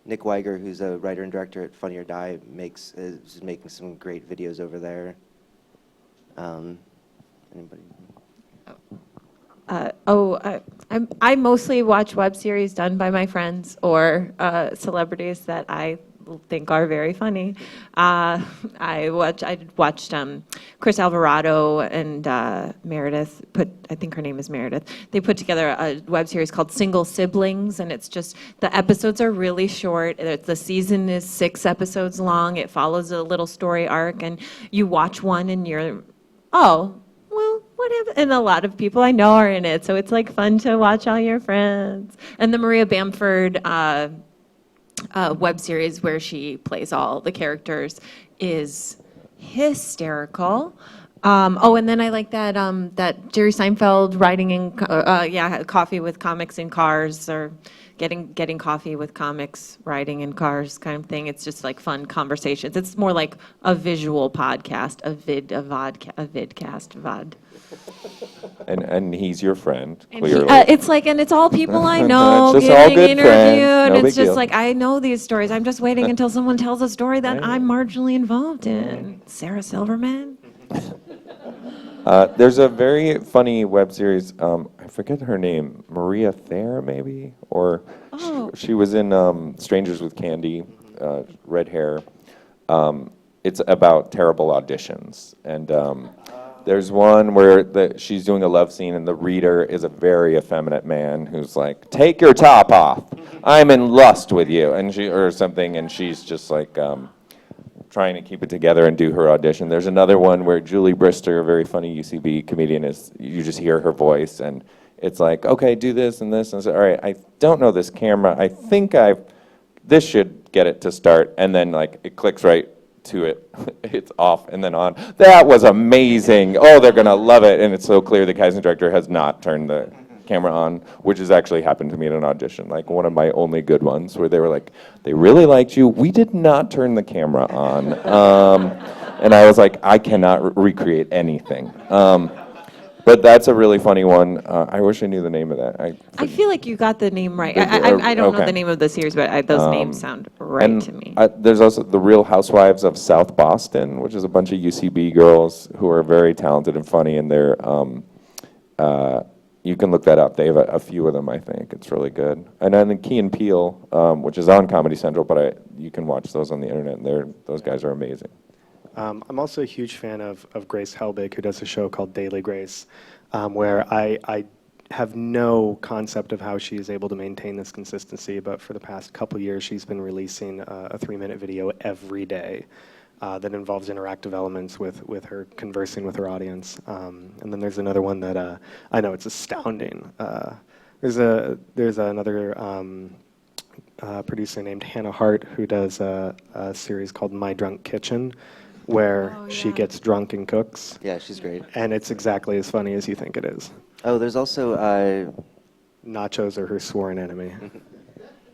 Nick Weiger, who's a writer and director at Funny or Die, is making some great videos over there. Anybody? I mostly watch web series done by my friends or celebrities that I think are very funny. I watched Chris Alvarado and Meredith I think her name is Meredith. They put together a web series called Single Siblings, and it's just, the episodes are really short. The season is 6 episodes long. It follows a little story arc, and you watch one and you're, oh, well, what happened? And a lot of people I know are in it, so it's like fun to watch all your friends. And the Maria Bamford web series where she plays all the characters is hysterical. And then I like that that Jerry Seinfeld writing in coffee with comics in cars, or getting coffee with comics riding in cars kind of thing. It's just like fun conversations. It's more like a visual podcast, a vidcast, VOD. And he's your friend, And clearly. it's like, and it's all people I know It's just all getting good interviewed. friends. No It's big just deal. like, I know these stories. I'm just waiting until someone tells a story that Right. I'm marginally involved in. Sarah Silverman. There's a very funny web series, I forget her name, Maria Thayer maybe? Or she was in Strangers with Candy, red hair. It's about terrible auditions. And there's one where she's doing a love scene and the reader is a very effeminate man who's like, take your top off, I'm in lust with you, and or something, and she's just like, trying to keep it together and do her audition. There's another one where Julie Brister, a very funny UCB comedian, you just hear her voice and it's like, okay, do this and this, and so, all right, I don't know this camera, I think this should get it to start, and then like it clicks right to it, it's off and then on. That was amazing, oh, they're gonna love it, and it's so clear the casting director has not turned the camera on, which has actually happened to me in an audition, like one of my only good ones, where they were like, they really liked you, we did not turn the camera on. And I was like, I cannot recreate anything. But that's a really funny one. I wish I knew the name of that. I feel like you got the name right. I don't know the name of the series, but those names sound right to me. There's also the Real Housewives of South Boston, which is a bunch of UCB girls who are very talented and funny, and they're you can look that up. They have a few of them, I think. It's really good. And then Key and Peele, which is on Comedy Central, but you can watch those on the internet, and those guys are amazing. I'm also a huge fan of Grace Helbig, who does a show called Daily Grace, where I have no concept of how she is able to maintain this consistency, but for the past couple years, she's been releasing a 3-minute video every day. that involves interactive elements with her conversing with her audience. And then there's another one that I know it's astounding. There's another producer named Hannah Hart who does a series called My Drunk Kitchen, where she gets drunk and cooks. Yeah, she's great. And it's exactly as funny as you think it is. Oh, there's also Nachos are her sworn enemy.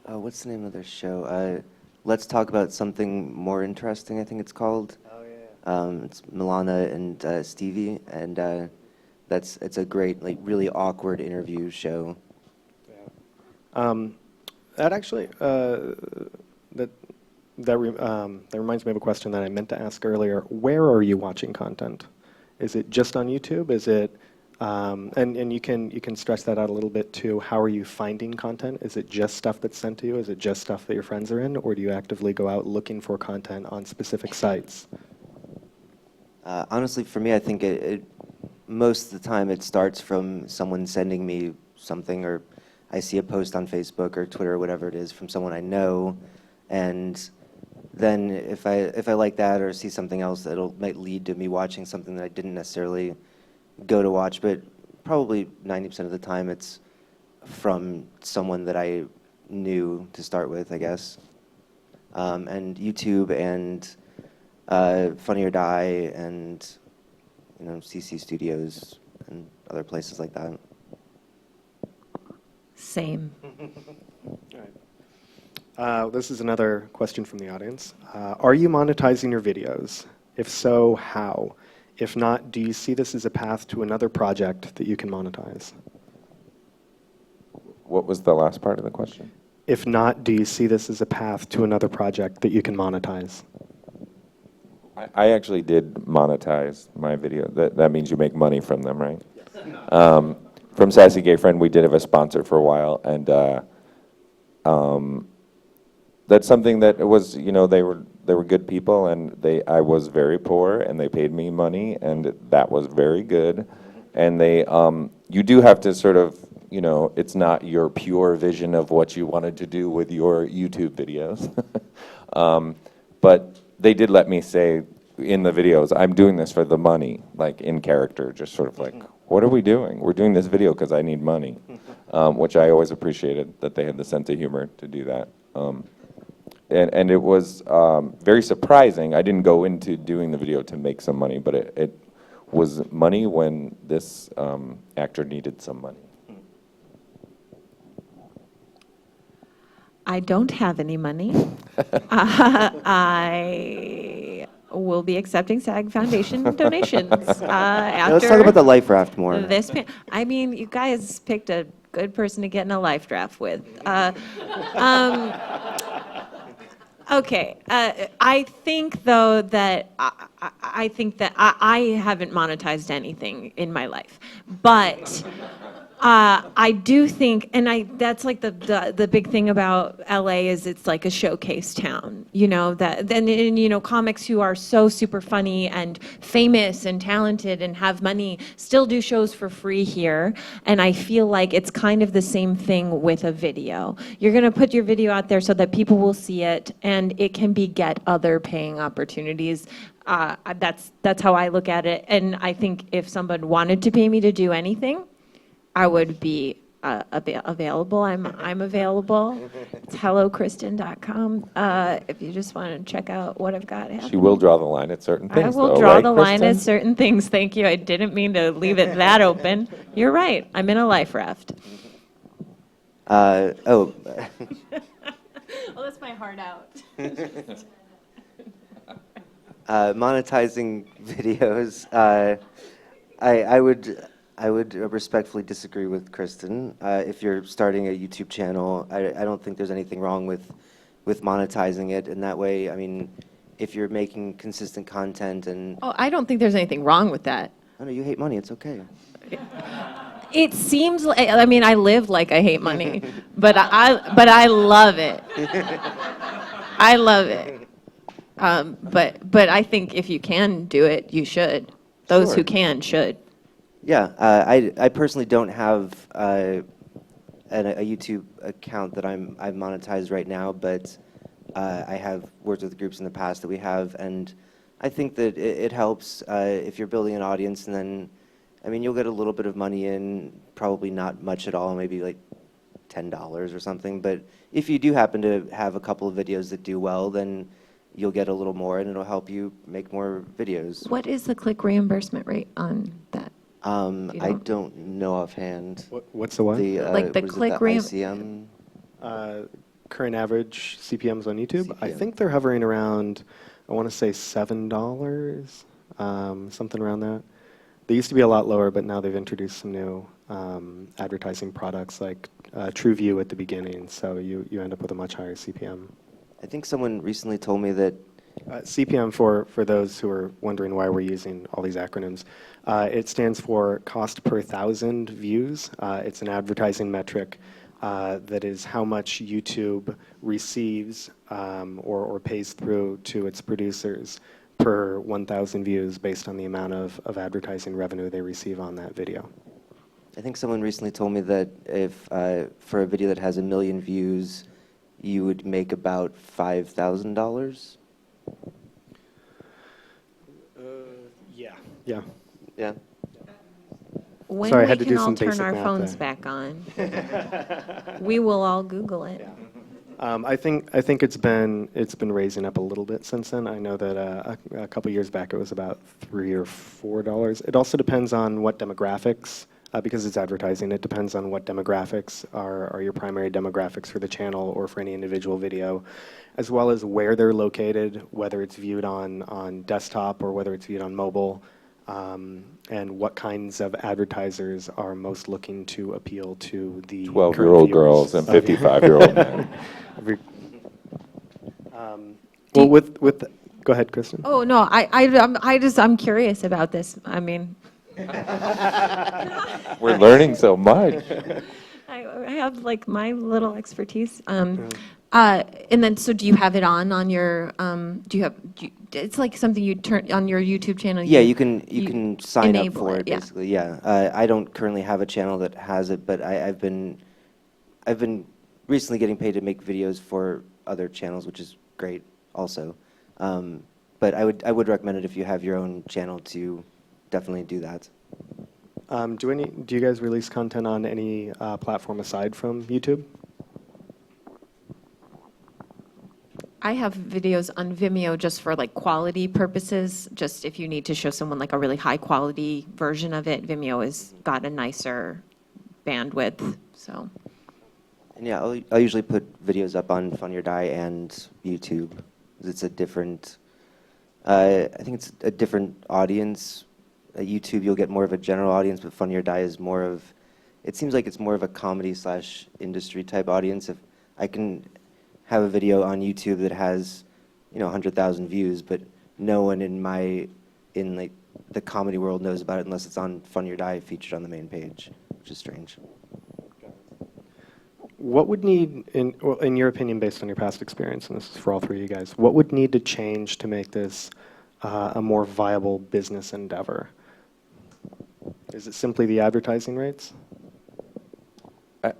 Oh, what's the name of their show? Let's Talk About Something More Interesting, I think it's called. Oh, yeah. It's Milana and Stevie, and it's a great, like, really awkward interview show. Yeah. That actually, that reminds me of a question that I meant to ask earlier. Where are you watching content? Is it just on YouTube? Is it, and you can stretch that out a little bit too. How are you finding content? Is it just stuff that's sent to you? Is it just stuff that your friends are in? Or do you actively go out looking for content on specific sites? Honestly, for me, I think most of the time it starts from someone sending me something, or I see a post on Facebook or Twitter or whatever it is from someone I know, and then if I like that or see something else that might lead to me watching something that I didn't necessarily go to watch, but probably 90% of the time it's from someone that I knew to start with, I guess. And YouTube and Funny or Die and CC Studios and other places like that. Same. This is another question from the audience. Are you monetizing your videos? If so, how? If not, do you see this as a path to another project that you can monetize? What was the last part of the question? If not, do you see this as a path to another project that you can monetize? I actually did monetize my video. That means you make money from them, right? Yes. From Sassy Gay Friend, we did have a sponsor for a while, and that's something that was, they were good people, and I was very poor, and they paid me money, and that was very good. And you do have to sort of, it's not your pure vision of what you wanted to do with your YouTube videos. But they did let me say in the videos, I'm doing this for the money, like in character, just sort of like, what are we doing? We're doing this video because I need money, which I always appreciated that they had the sense of humor to do that. And it was very surprising. I didn't go into doing the video to make some money, but it was money when this actor needed some money. I don't have any money. I will be accepting SAG Foundation donations after. Let's talk about the LifeRaft more. You guys picked a good person to get in a LifeRaft with. Okay, I think though that I think that I haven't monetized anything in my life, but I do think, and that's like the big thing about LA is it's like a showcase town, comics who are so super funny and famous and talented and have money still do shows for free here, and I feel like it's kind of the same thing with a video. You're gonna put your video out there so that people will see it, and it can beget other paying opportunities. That's how I look at it, and I think if someone wanted to pay me to do anything, I would be available. I'm available. It's hellokristen.com if you just want to check out what I've got happening. She will draw the line at certain things, I will though, draw right, the Kristen? line at certain things. Thank you. I didn't mean to leave it that open. You're right. I'm in a LifeRaft. Oh, that's my heart out. monetizing videos. I would respectfully disagree with Kristen. If you're starting a YouTube channel, I don't think there's anything wrong with monetizing it in that way. I mean, if you're making consistent content and... Oh, I don't think there's anything wrong with that. Oh, no, you hate money. It's okay. It seems like, I live like I hate money, but I love it. I love it. But I think if you can do it, you should. Those Sure. who can should. Yeah, I personally don't have a YouTube account that I've monetized right now, but I have worked with groups in the past that we have, and I think that it helps if you're building an audience, and then, I mean, you'll get a little bit of money in, probably not much at all, maybe like $10 or something. But if you do happen to have a couple of videos that do well, then you'll get a little more, and it'll help you make more videos. What is the click reimbursement rate on that? I don't know offhand. What's the what? Like the click ICM? Current average CPMs on YouTube? I CPM. think they're hovering around, I want to say $7, something around that. They used to be a lot lower, but now they've introduced some new advertising products like TrueView at the beginning, so you end up with a much higher CPM. I think someone recently told me that CPM, for those who are wondering why we're using all these acronyms, it stands for cost per 1,000 views. It's an advertising metric that is how much YouTube receives or pays through to its producers per 1,000 views based on the amount of advertising revenue they receive on that video. I think someone recently told me that if for a video that has 1 million views, you would make about $5,000. Yeah. Yeah. When Sorry, I we had to can do all some turn basic our math phones there. back on, we will all Google it. I think it's been raising up a little bit since then. I know that a couple years back it was about $3 or $4. It also depends on what demographics, because it's advertising. It depends on what demographics are your primary demographics for the channel or for any individual video, as well as where they're located, whether it's viewed on desktop or whether it's viewed on mobile. And what kinds of advertisers are most looking to appeal to the 12-year-old girls and 55-year-old men. Well, go ahead, Kristen. Oh no, I'm curious about this. I mean, We're learning so much. I have like my little expertise. And then, so do you have it on your? It's like something you turn on your YouTube channel. Yeah, you can sign up for it, yeah. basically. Yeah, I don't currently have a channel that has it, but I've been recently getting paid to make videos for other channels, which is great, also. But I would recommend it if you have your own channel to definitely do that. Do you guys release content on any platform aside from YouTube? I have videos on Vimeo just for like quality purposes. Just if you need to show someone like a really high quality version of it, Vimeo has got a nicer bandwidth. So. And yeah, I'll usually put videos up on Funny or Die and YouTube. It's a different, I think it's a different audience. At YouTube, you'll get more of a general audience, but Funny or Die is more of, it seems like it's more of a comedy/industry type audience. If I can have a video on YouTube that has, 100,000 views, but no one in like the comedy world knows about it unless it's on Funny or Die featured on the main page, which is strange. What would need, in your opinion, based on your past experience, and this is for all three of you guys, what would need to change to make this a more viable business endeavor? Is it simply the advertising rates?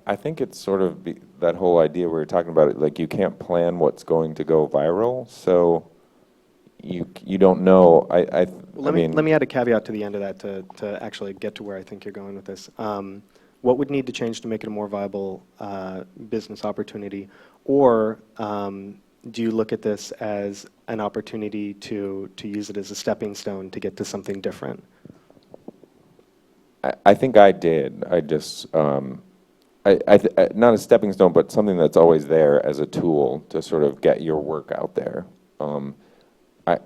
I think it's sort of that whole idea we were talking about, it, like you can't plan what's going to go viral, so you don't know. Let me add a caveat to the end of that to actually get to where I think you're going with this. What would need to change to make it a more viable business opportunity? Or do you look at this as an opportunity to use it as a stepping stone to get to something different? I think I did. I just, not a stepping stone, but something that's always there as a tool to sort of get your work out there. I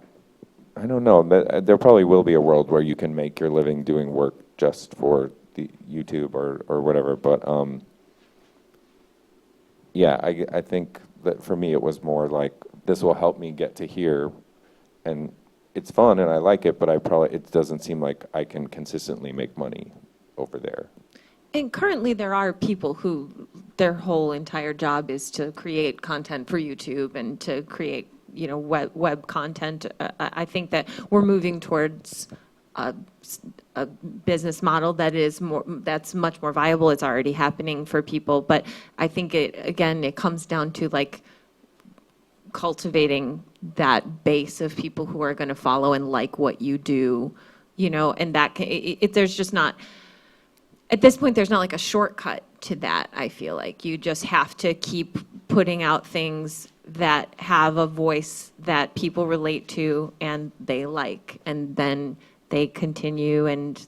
don't know. There probably will be a world where you can make your living doing work just for the YouTube or whatever. But yeah, I think that for me it was more like this will help me get to here, and it's fun and I like it, but it doesn't seem like I can consistently make money over there. And currently there are people who their whole entire job is to create content for YouTube and to create, web content. I think that we're moving towards a business model that's much more viable. It's already happening for people, but I think it comes down to like cultivating that base of people who are going to follow and like what you do, you know, and that there's just not, at this point, there's not like a shortcut to that. I feel like you just have to keep putting out things that have a voice that people relate to and they like, and then they continue. And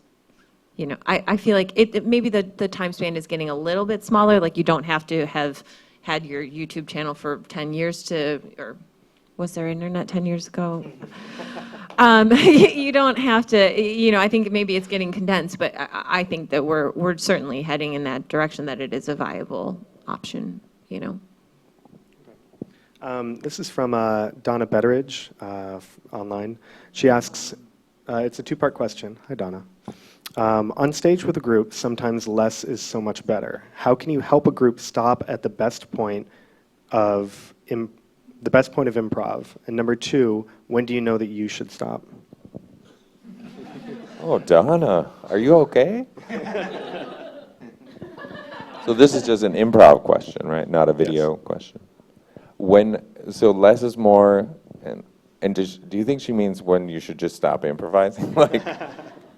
you know, I feel like maybe the time span is getting a little bit smaller. Like you don't have to have had your YouTube channel for 10 years to, or was there internet 10 years ago? You don't have to, you know, I think maybe it's getting condensed, but I think that we're certainly heading in that direction, that it is a viable option, you know. This is from Donna Betteridge online. She asks, it's a two-part question. Hi, Donna. On stage with a group, sometimes less is so much better. How can you help a group stop at the best point of improv? And number two, when do you know that you should stop? Oh, Donna, are you okay? So this is just an improv question, right? Not a video question. So less is more, and do you think she means when you should just stop improvising? Like,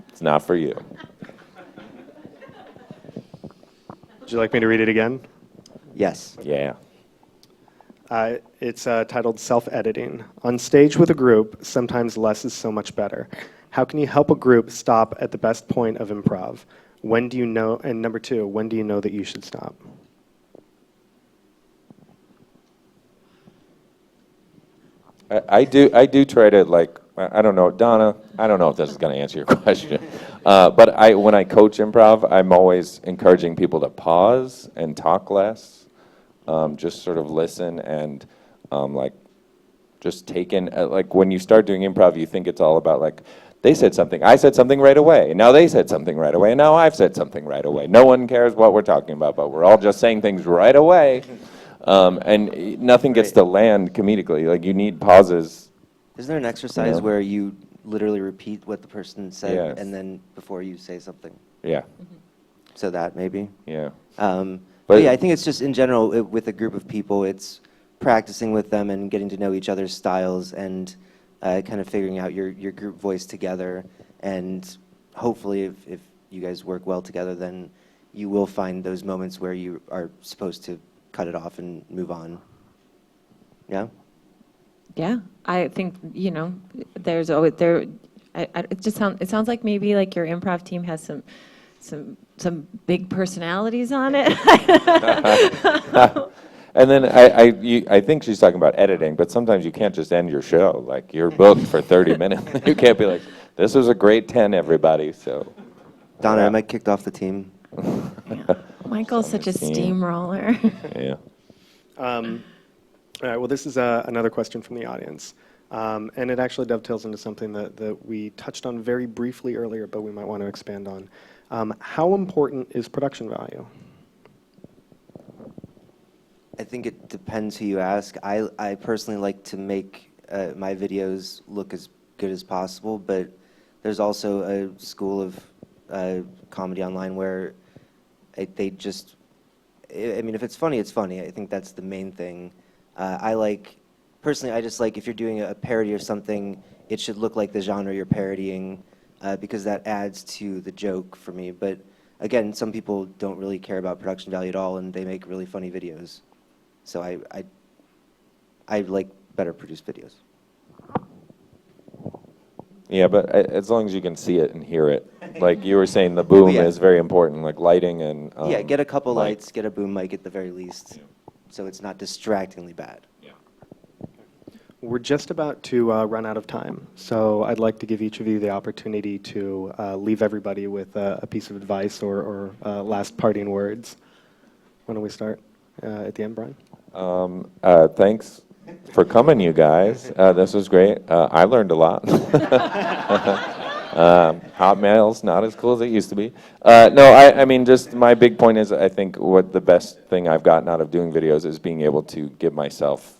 it's not for you. Would you like me to read it again? Yes. Yeah. It's titled Self-Editing. On stage with a group, sometimes less is so much better. How can you help a group stop at the best point of improv? When do you know, and number two, when do you know that you should stop? I do try to, like, I don't know, Donna, I don't know if this is going to answer your question, but when I coach improv, I'm always encouraging people to pause and talk less, just sort of listen and like just take in, like when you start doing improv, you think it's all about like, they said something, I said something right away, and now they said something right away, and now I've said something right away. No one cares what we're talking about, but we're all just saying things right away. And nothing gets to land comedically. Like, you need pauses. Isn't there an exercise where you literally repeat what the person said Yes. and then before you say something? Yeah. So that maybe? Yeah. But yeah, I think it's just in general, with a group of people, it's practicing with them and getting to know each other's styles and kind of figuring out your group voice together. And hopefully, if you guys work well together, then you will find those moments where you are supposed to cut it off and move on. Yeah? Yeah, I think, you know, there's always it sounds like maybe like your improv team has some big personalities on it. And then I think she's talking about editing, but sometimes you can't just end your show. Like, you're booked for 30 minutes. You can't be like, this was a great 10, everybody. So, Donna, am I kicked off the team? Michael's such a steamroller. Yeah. All right, well, this is another question from the audience. And it actually dovetails into something that we touched on very briefly earlier, but we might want to expand on. How important is production value? I think it depends who you ask. I personally like to make my videos look as good as possible, but there's also a school of comedy online where they just, I mean, if it's funny, it's funny. I think that's the main thing. Personally, I just like if you're doing a parody or something, it should look like the genre you're parodying because that adds to the joke for me. But again, some people don't really care about production value at all, and they make really funny videos. So I like better produced videos. Yeah, but as long as you can see it and hear it. Like you were saying, the boom is very important, like lighting and... yeah, get a couple lights, get a boom mic at the very least, so it's not distractingly bad. Yeah. We're just about to run out of time, so I'd like to give each of you the opportunity to leave everybody with a piece of advice or last parting words. Why don't we start at the end, Brian? Thanks for coming, you guys. This was great. I learned a lot. Hotmail's not as cool as it used to be. No, I mean, just my big point is I think what the best thing I've gotten out of doing videos is being able to give myself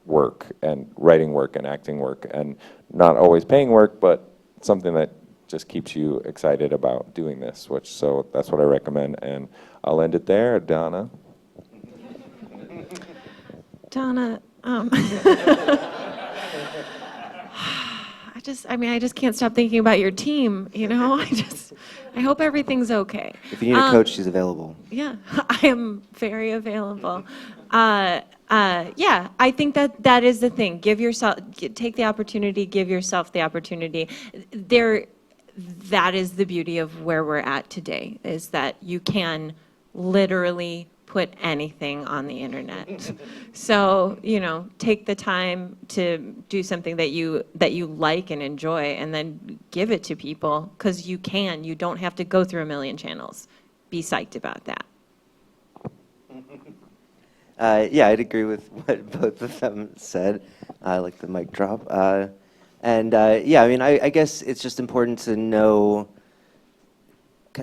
work and writing work and acting work and not always paying work, but something that just keeps you excited about doing this, so that's what I recommend. And I'll end it there. Donna? Donna, I just can't stop thinking about your team, you know? I hope everything's okay. If you need a coach, she's available. Yeah, I am very available. Yeah, I think that is the thing. Take the opportunity, give yourself the opportunity. That is the beauty of where we're at today, is that you can literally put anything on the internet. So, take the time to do something that you like and enjoy, and then give it to people, because you don't have to go through a million channels. Be psyched about that. Yeah, I'd agree with what both of them said. I like the mic drop. Yeah, I guess it's just important to know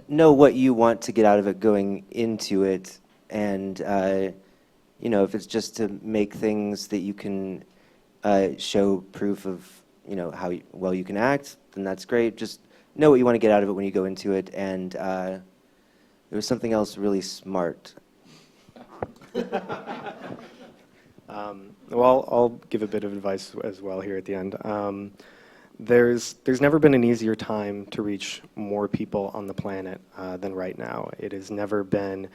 what you want to get out of it going into it. And, if it's just to make things that you can show proof of, how well you can act, then that's great. Just know what you want to get out of it when you go into it. And there was something else really smart. Well, I'll give a bit of advice as well here at the end. There's never been an easier time to reach more people on the planet than right now. It has never been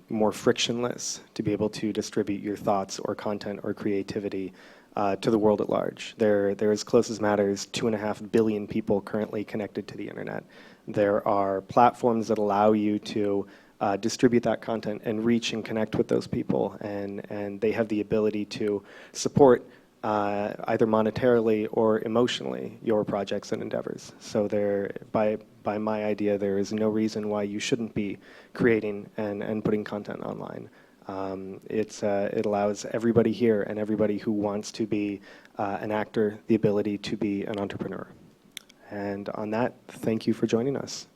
more frictionless to be able to distribute your thoughts or content or creativity to the world at large. There is close as matters 2.5 billion people currently connected to the internet. There are platforms that allow you to distribute that content and reach and connect with those people, and they have the ability to support either monetarily or emotionally your projects and endeavors. So by my idea, there is no reason why you shouldn't be creating and putting content online. It allows everybody here and everybody who wants to be an actor the ability to be an entrepreneur. And on that, thank you for joining us.